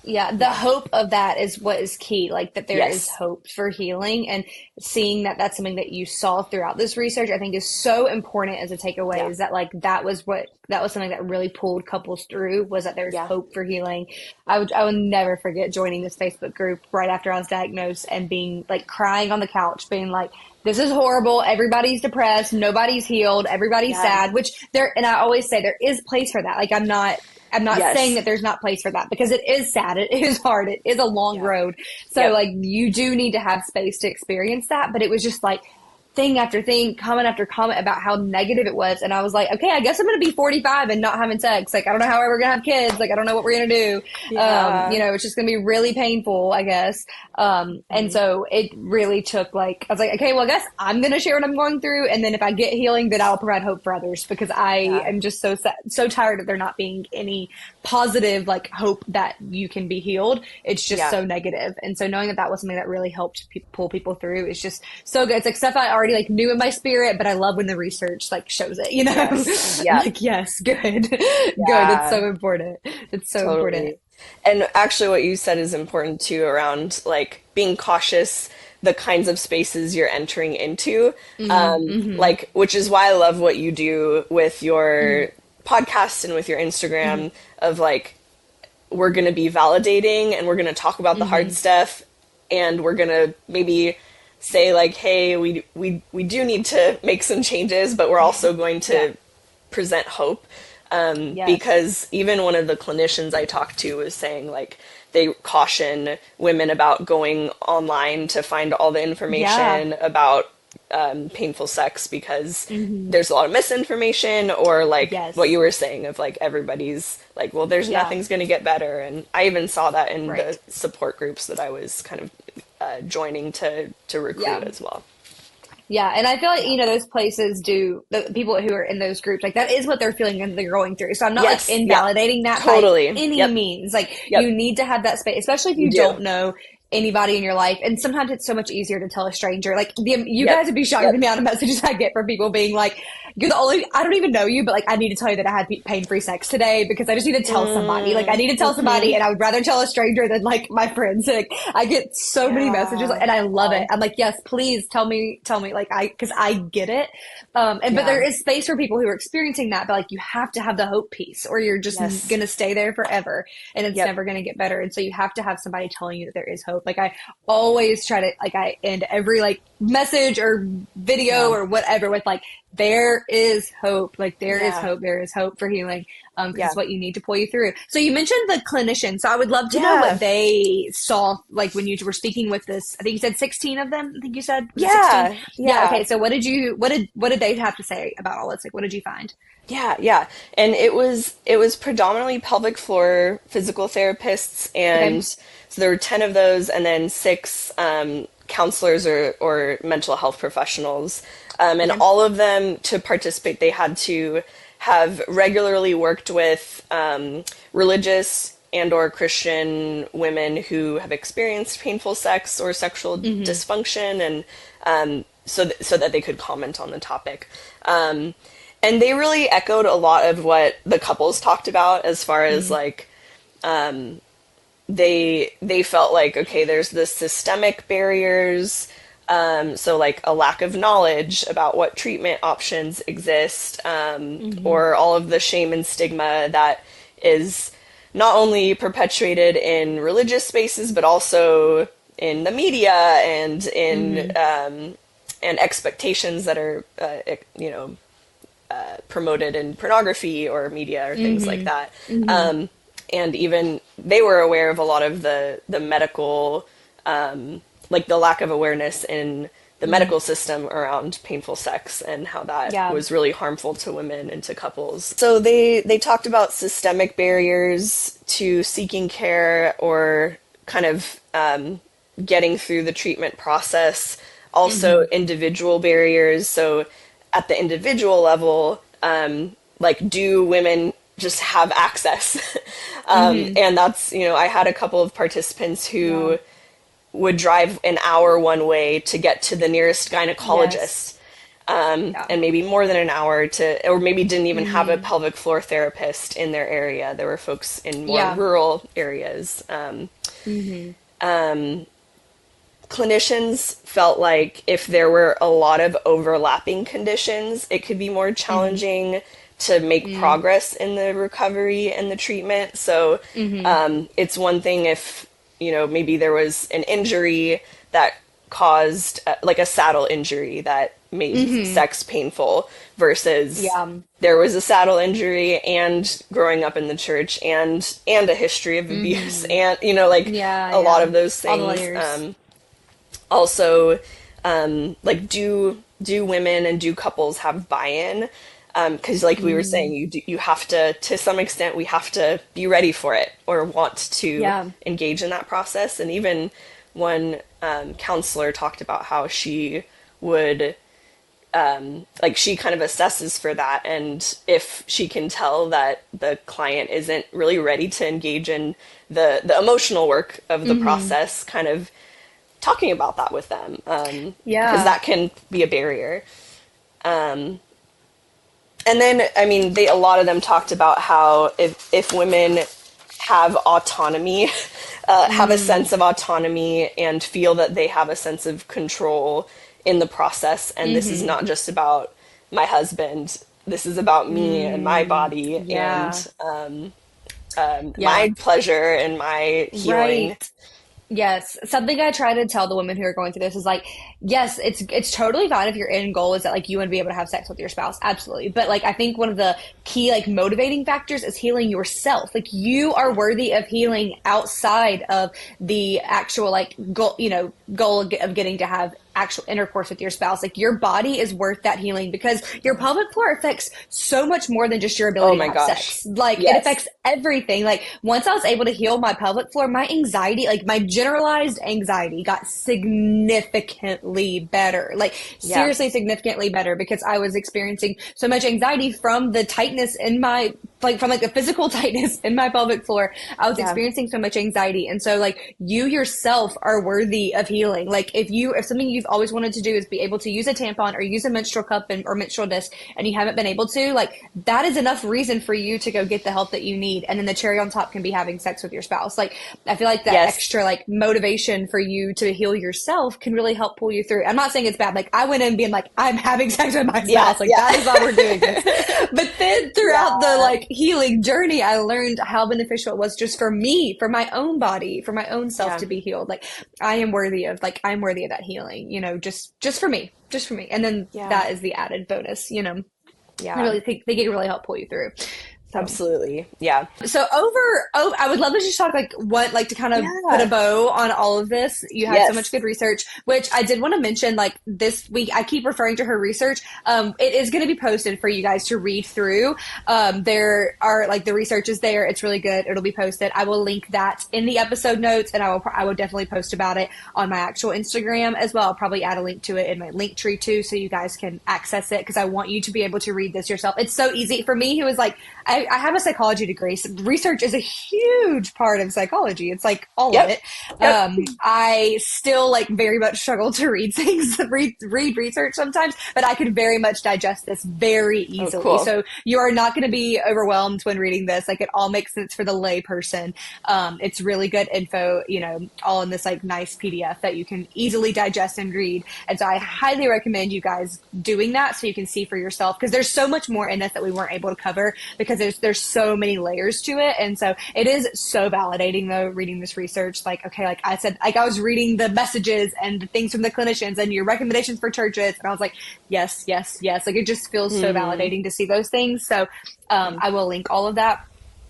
Yeah, the hope of that is what is key, like that there is hope for healing, and seeing that that's something that you saw throughout this research, I think is so important as a takeaway, is that like that was something that really pulled couples through, was that there's hope for healing. I would never forget joining this Facebook group right after I was diagnosed and being like crying on the couch, being like, this is horrible. Everybody's depressed. Nobody's healed. Everybody's sad, and I always say there is place for that. Like I'm not saying that there's not place for that, because it is sad. It is hard. It is a long road. So like you do need to have space to experience that. But it was just like thing after thing, comment after comment about how negative it was. And I was like, okay, I guess I'm going to be 45 and not having sex. Like, I don't know how we're going to have kids. Like, I don't know what we're going to do. It's just going to be really painful, I guess. And so it really took like, I was like, okay, well, I guess I'm going to share what I'm going through. And then if I get healing, then I'll provide hope for others, because I am just so tired of there not being any positive, like hope that you can be healed. It's just so negative. And so knowing that was something that really helped pull people through is just so good. It's like stuff I already like knew in my spirit, but I love when the research like shows it, like, yes, good. Good. It's so important. It's so important. And actually what you said is important too, around like being cautious, the kinds of spaces you're entering into, like, which is why I love what you do with your podcast and with your Instagram, of like, we're going to be validating and we're going to talk about the hard stuff, and we're going to maybe say like, hey, we do need to make some changes, but we're also going to present hope. Because even one of the clinicians I talked to was saying like, they caution women about going online to find all the information about painful sex, because there's a lot of misinformation, or like what you were saying of like, everybody's like, well, there's nothing's going to get better. And I even saw that in the support groups that I was kind of joining to recruit as well. Yeah, and I feel like, those places the people who are in those groups, like that is what they're feeling and they're going through. So I'm not like invalidating that by any means. Like you need to have that space, especially if you don't know anybody in your life. And sometimes it's so much easier to tell a stranger. Like you guys would be shocked at the amount of messages I get from people being like, I don't even know you, but like, I need to tell you that I had pain-free sex today, because I just need to tell somebody. Like I need to tell somebody, and I would rather tell a stranger than like my friends. Like I get so many messages, and I love it. I'm like, yes, please tell me, like because I get it. But there is space for people who are experiencing that, but like you have to have the hope piece, or you're just going to stay there forever, and it's never going to get better. And so you have to have somebody telling you that there is hope. Like I always try to, like I end every like message or video or whatever with like, there is hope. Like there is hope. There is hope for healing. because Yeah. it's what you need to pull you through. So you mentioned the clinician. So I would love to know Yeah. what they saw, like when you were speaking with this. I think you said 16 of them. I think you said, was it 16? Yeah. Yeah. Yeah. Okay. So what did they have to say about all this? Like, what did you find? Yeah, yeah. And it was predominantly pelvic floor physical therapists, Okay. and so there were 10 of those, and then six counselors or mental health professionals. And Okay. all of them, to participate, they had to have regularly worked with religious and or Christian women who have experienced painful sex or sexual Mm-hmm. dysfunction, and so that they could comment on the topic. And they really echoed a lot of what the couples talked about, as far as Mm-hmm. like they felt like, okay, there's the systemic barriers, so like a lack of knowledge about what treatment options exist, Mm-hmm. or all of the shame and stigma that is not only perpetuated in religious spaces but also in the media and in Mm-hmm. and expectations that are promoted in pornography or media or things like Mm-hmm. that. Mm-hmm. And even they were aware of a lot of the medical, like the lack of awareness in the Mm-hmm. medical system around painful sex and how that Yeah. was really harmful to women and to couples. So they talked about systemic barriers to seeking care or kind of getting through the treatment process, also Mm-hmm. individual barriers. So at the individual level, like, do women just have access? Mm-hmm. And that's, I had a couple of participants Yeah. who would drive an hour one way to get to the nearest Yes. gynecologist, Yeah. and maybe more than an hour to, or maybe didn't even have a Mm-hmm. pelvic floor therapist in their area. There were folks in more Yeah. rural areas. Mm-hmm. Clinicians felt like if there were a lot of overlapping conditions, it could be more Mm-hmm. challenging to make progress in the recovery and the treatment. So Mm-hmm. it's one thing if, maybe there was an injury that caused, like a saddle injury that made Mm-hmm. sex painful, versus Yeah. there was a saddle injury and growing up in the church and a history of abuse, Mm-hmm. and like Yeah. a lot Yeah. of those All the things. layers. Also, like, do women and do couples have buy-in? Because like we were saying, Mm. you have to some extent, we have to be ready for it or want to Yeah. engage in that process. And even one counselor talked about how she would, like, she kind of assesses for that, and if she can tell that the client isn't really ready to engage in the emotional work of the Mm-hmm. process, kind of talking about that with them, because Yeah. that can be a barrier. And then, I mean, a lot of them talked about how if women have autonomy, have a Mm. sense of autonomy and feel that they have a sense of control in the process, and this is Mm-hmm. not just about my husband, this is about me and my Mm. body Yeah. and Yeah. my pleasure and my healing. Right. Yes, something I try to tell the women who are going through this is like, yes, it's totally fine if your end goal is that like you want to be able to have sex with your spouse, absolutely. But like I think one of the key like motivating factors is healing yourself. Like you are worthy of healing outside of the actual like goal, goal of getting to have actual intercourse with your spouse. Like your body is worth that healing because your pelvic floor affects so much more than just your Oh ability to my have gosh. sex. Like it Yes. affects everything. Like once I was able to heal my pelvic floor, my anxiety, like my generalized anxiety got significantly better. Like Yeah. seriously significantly better because I was experiencing so much anxiety from the tightness in my like from like the physical tightness in my pelvic floor. I was Yeah. experiencing so much anxiety. And so like you yourself are worthy of healing. Like if something you've always wanted to do is be able to use a tampon or use a menstrual cup or menstrual disc and you haven't been able to, like that is enough reason for you to go get the help that you need. And then the cherry on top can be having sex with your spouse. Like I feel like that Yes. extra like motivation for you to heal yourself can really help pull you through. I'm not saying it's bad. Like I went in being like, I'm having sex with my Yeah. spouse. Like Yeah. that is why we're doing this. But then throughout the Yeah. like healing journey, I learned how beneficial it was just for me, for my own body, for my own self Yeah. to be healed. Like I'm worthy of that healing, just for me, just for me. And then Yeah. that is the added bonus, I Yeah. really think it really helped pull you through. So. Absolutely. Yeah. So I would love to just talk like what, like to kind of put a Yeah. bow on all of this. You had so much Yes. good research, which I did want to mention, like this week, I keep referring to her research. It is going to be posted for you guys to read through. There are like the research is there. It's really good. It'll be posted. I will link that in the episode notes, and I will definitely post about it on my actual Instagram as well. I'll probably add a link to it in my link tree too, so you guys can access it, because I want you to be able to read this yourself. It's so easy for me, who is like, I have a psychology degree. So research is a huge part of psychology. It's like all of it. I still like very much struggle to read things, read research sometimes, but I could very much digest this very easily. Cool. So you are not going to be overwhelmed when reading this. Like, it all makes sense for the lay person. It's really good info, all in this like nice PDF that you can easily digest and read. And so I highly recommend you guys doing that, so you can see for yourself, because there's so much more in this that we weren't able to cover, because there's so many layers to it. And so it is so validating though, reading this research. Like, okay, like I said, like I was reading the messages and the things from the clinicians and your recommendations for churches, and I was like, yes, yes, yes. Like, it just feels so validating to see those things. So I will link all of that.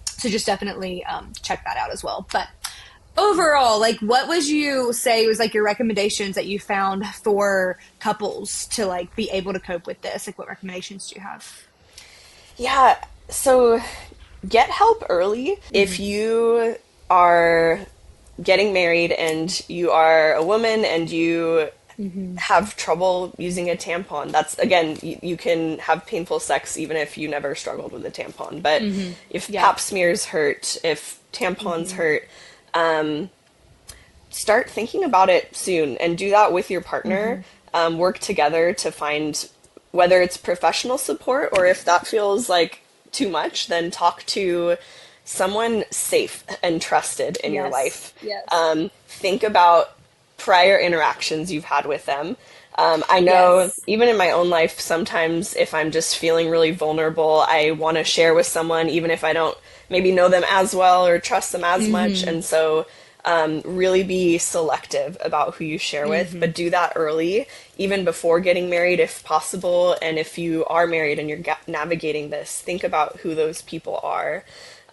So just definitely check that out as well. But overall, like, what would you say was like your recommendations that you found for couples to like be able to cope with this? Like, what recommendations do you have? Yeah. So get help early. If you are getting married and you are a woman and you have trouble using a tampon, that's, again, you can have painful sex even if you never struggled with a tampon. But if pap smears hurt, if tampons hurt, start thinking about it soon, and do that with your partner. Work together to find whether it's professional support, or if that feels like too much, then talk to someone safe and trusted in your life. Think about prior interactions you've had with them. I know even in my own life, sometimes if I'm just feeling really vulnerable, I want to share with someone, even if I don't maybe know them as well or trust them as much. And so really be selective about who you share with, but do that early, even before getting married if possible. And if you are married and you're navigating this, think about who those people are.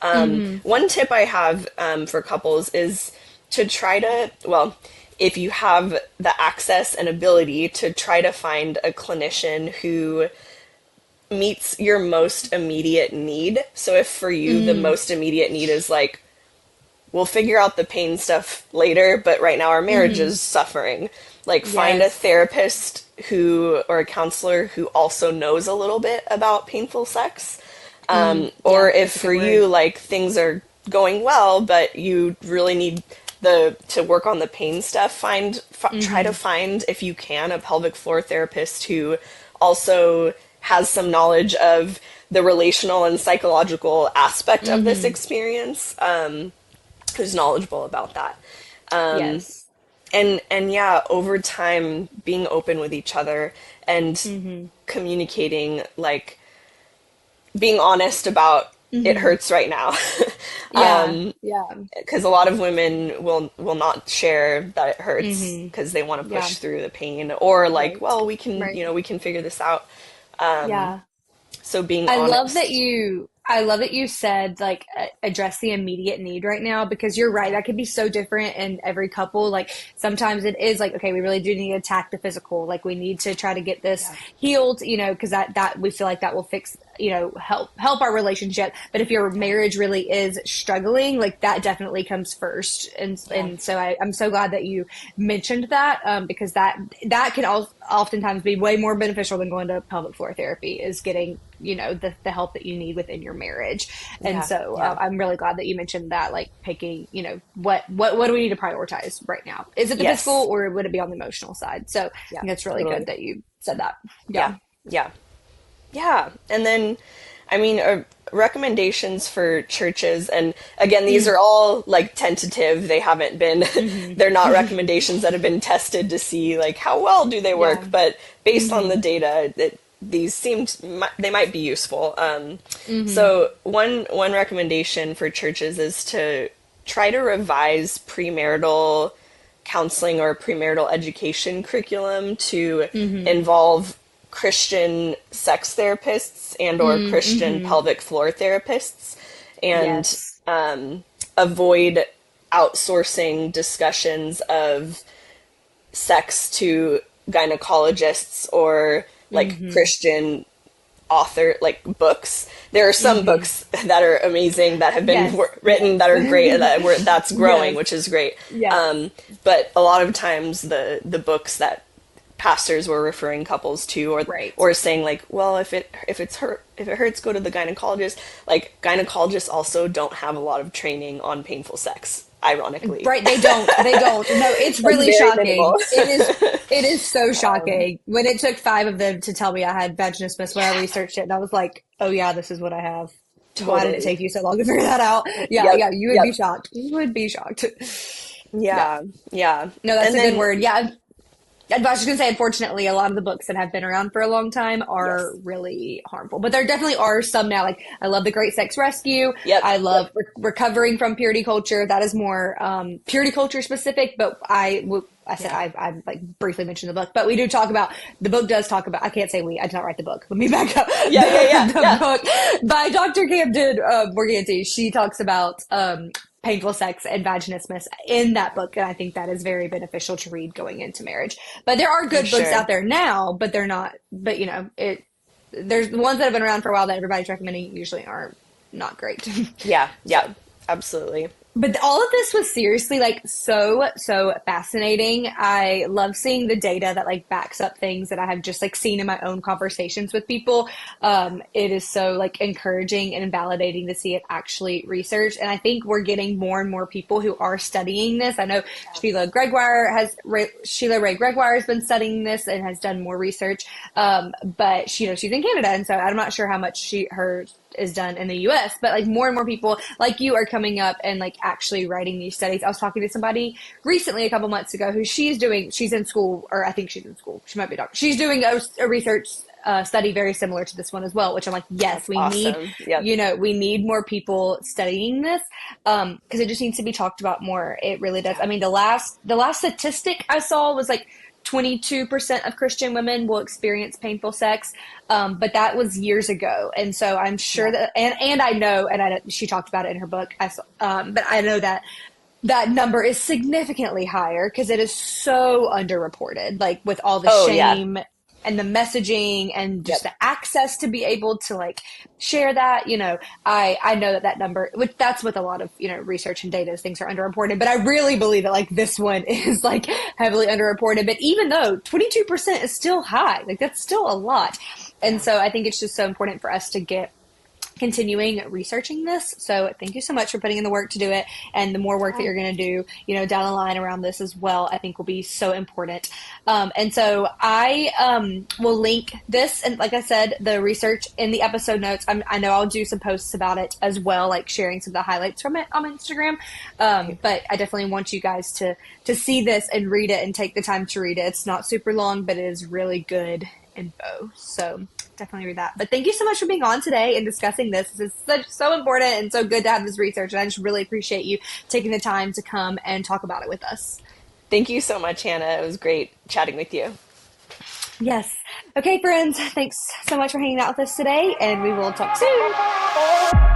One tip I have for couples is to try to, well, if you have the access and ability, to try to find a clinician who meets your most immediate need. So if for you the most immediate need is like, we'll figure out the pain stuff later, but right now our marriage is suffering, like find a therapist or a counselor who also knows a little bit about painful sex. Or if for you, like, things are going well, but you really need to work on the pain stuff, try to find, if you can, a pelvic floor therapist who also has some knowledge of the relational and psychological aspect of this experience, who's knowledgeable about that. And yeah, over time, being open with each other and communicating, like, being honest about it hurts right now. Because a lot of women will not share that it hurts because they want to push through the pain, or like, well, we can, we can figure this out. So being honest. I love that you said, like, address the immediate need right now, because you're right. That could be so different in every couple. Like, sometimes it is like, okay, we really do need to attack the physical. Like, we need to try to get this healed, because that we feel like that will fix, help our relationship. But if your marriage really is struggling, like, that definitely comes first. And so I'm so glad that you mentioned that, because that can oftentimes be way more beneficial than going to pelvic floor therapy, is getting, the help that you need within your marriage. And I'm really glad that you mentioned that, like, picking, what do we need to prioritize right now? Is it the physical, or would it be on the emotional side? So I think it's really good that you said that. Yeah. And then, I mean, recommendations for churches, and again, these are all like tentative. They haven't been, they're not recommendations that have been tested to see like how well do they work, but based on the data, they might be useful. So one recommendation for churches is to try to revise premarital counseling or premarital education curriculum to involve Christian sex therapists and or Christian pelvic floor therapists, and Yes. avoid outsourcing discussions of sex to gynecologists or like Christian author like books. There are some books that are amazing that have been Yes. written that are great and that's growing, Yes. which is great. Yes. But a lot of times the books that pastors were referring couples to, Right. or saying like, well, if it hurts, go to the gynecologist. Like gynecologists also don't have a lot of training on painful sex, ironically. Right, they don't. They don't. No, it's Like really very shocking. minimal. It is so shocking. When it took 5 of them to tell me I had vaginismus when I researched it, and I was like, "Oh yeah, this is what I have." Why did it take Totally. you so long to figure that out? Yeah, Yep. yeah, you would be Yep. shocked. You would be shocked. Yeah. Yeah. Yeah. No, that's And a good then word. Yeah. I was just gonna say, unfortunately, a lot of the books that have been around for a long time are yes. really harmful. But there definitely are some now. Like, I love The Great Sex Rescue. Yep. I Yep. love Recovering from Purity Culture. That is more purity culture specific. But I said Yeah. I like briefly mentioned the book, but we do talk about the book. Does talk about. I can't say we. I did not write the book. Let me back up. Yeah. Yeah. Yeah. The Yeah. book by Dr. Camden Morganti. She talks about painful sex and vaginismus in that book, and I think that is very beneficial to read going into marriage. But there are For good books sure. out there now, but they're not. But there's the ones that have been around for a while that everybody's recommending usually are not great. Yeah. Yeah. Absolutely. But all of this was seriously like so fascinating. I love seeing the data that like backs up things that I have just like seen in my own conversations with people. It is so like encouraging and validating to see it actually researched. And I think we're getting more and more people who are studying this. I know Sheila Ray Gregoire has been studying this and has done more research. But she's in Canada, and so I'm not sure how much her is done in the US, but like more and more people like you are coming up and like actually writing these studies. I was talking to somebody recently a couple months ago who she's in school, or I think she's in school. She might be a doctor. She's doing a research study very similar to this one as well, which I'm like, yes, That's awesome. Yep. we need more people studying this because it just needs to be talked about more. It really does. I mean, the last statistic I saw was like 22% of Christian women will experience painful sex, but that was years ago. And so I'm sure that, and I know, she talked about it in her book. But I know that number is significantly higher because it is so underreported, like with all the Oh yeah. shame and the messaging and just Yep. the access to be able to like share that, I know that number, which that's with a lot of, research and data, things are underreported, but I really believe that like this one is like heavily underreported. But even though 22% is still high, like that's still a lot. And so I think it's just so important for us to get continuing researching this. So thank you so much for putting in the work to do it. And the more work that you're going to do, down the line around this as well, I think will be so important. And so I will link this. And like I said, the research in the episode notes. I know I'll do some posts about it as well, like sharing some of the highlights from it on Instagram. But I definitely want you guys to see this and read it and take the time to read it. It's not super long, but it is really good info. So definitely read that. But thank you so much for being on today and discussing this. This is so important and so good to have this research. And I just really appreciate you taking the time to come and talk about it with us. Thank you so much, Hannah. It was great chatting with you. Yes. Okay, friends, thanks so much for hanging out with us today, and we will talk soon.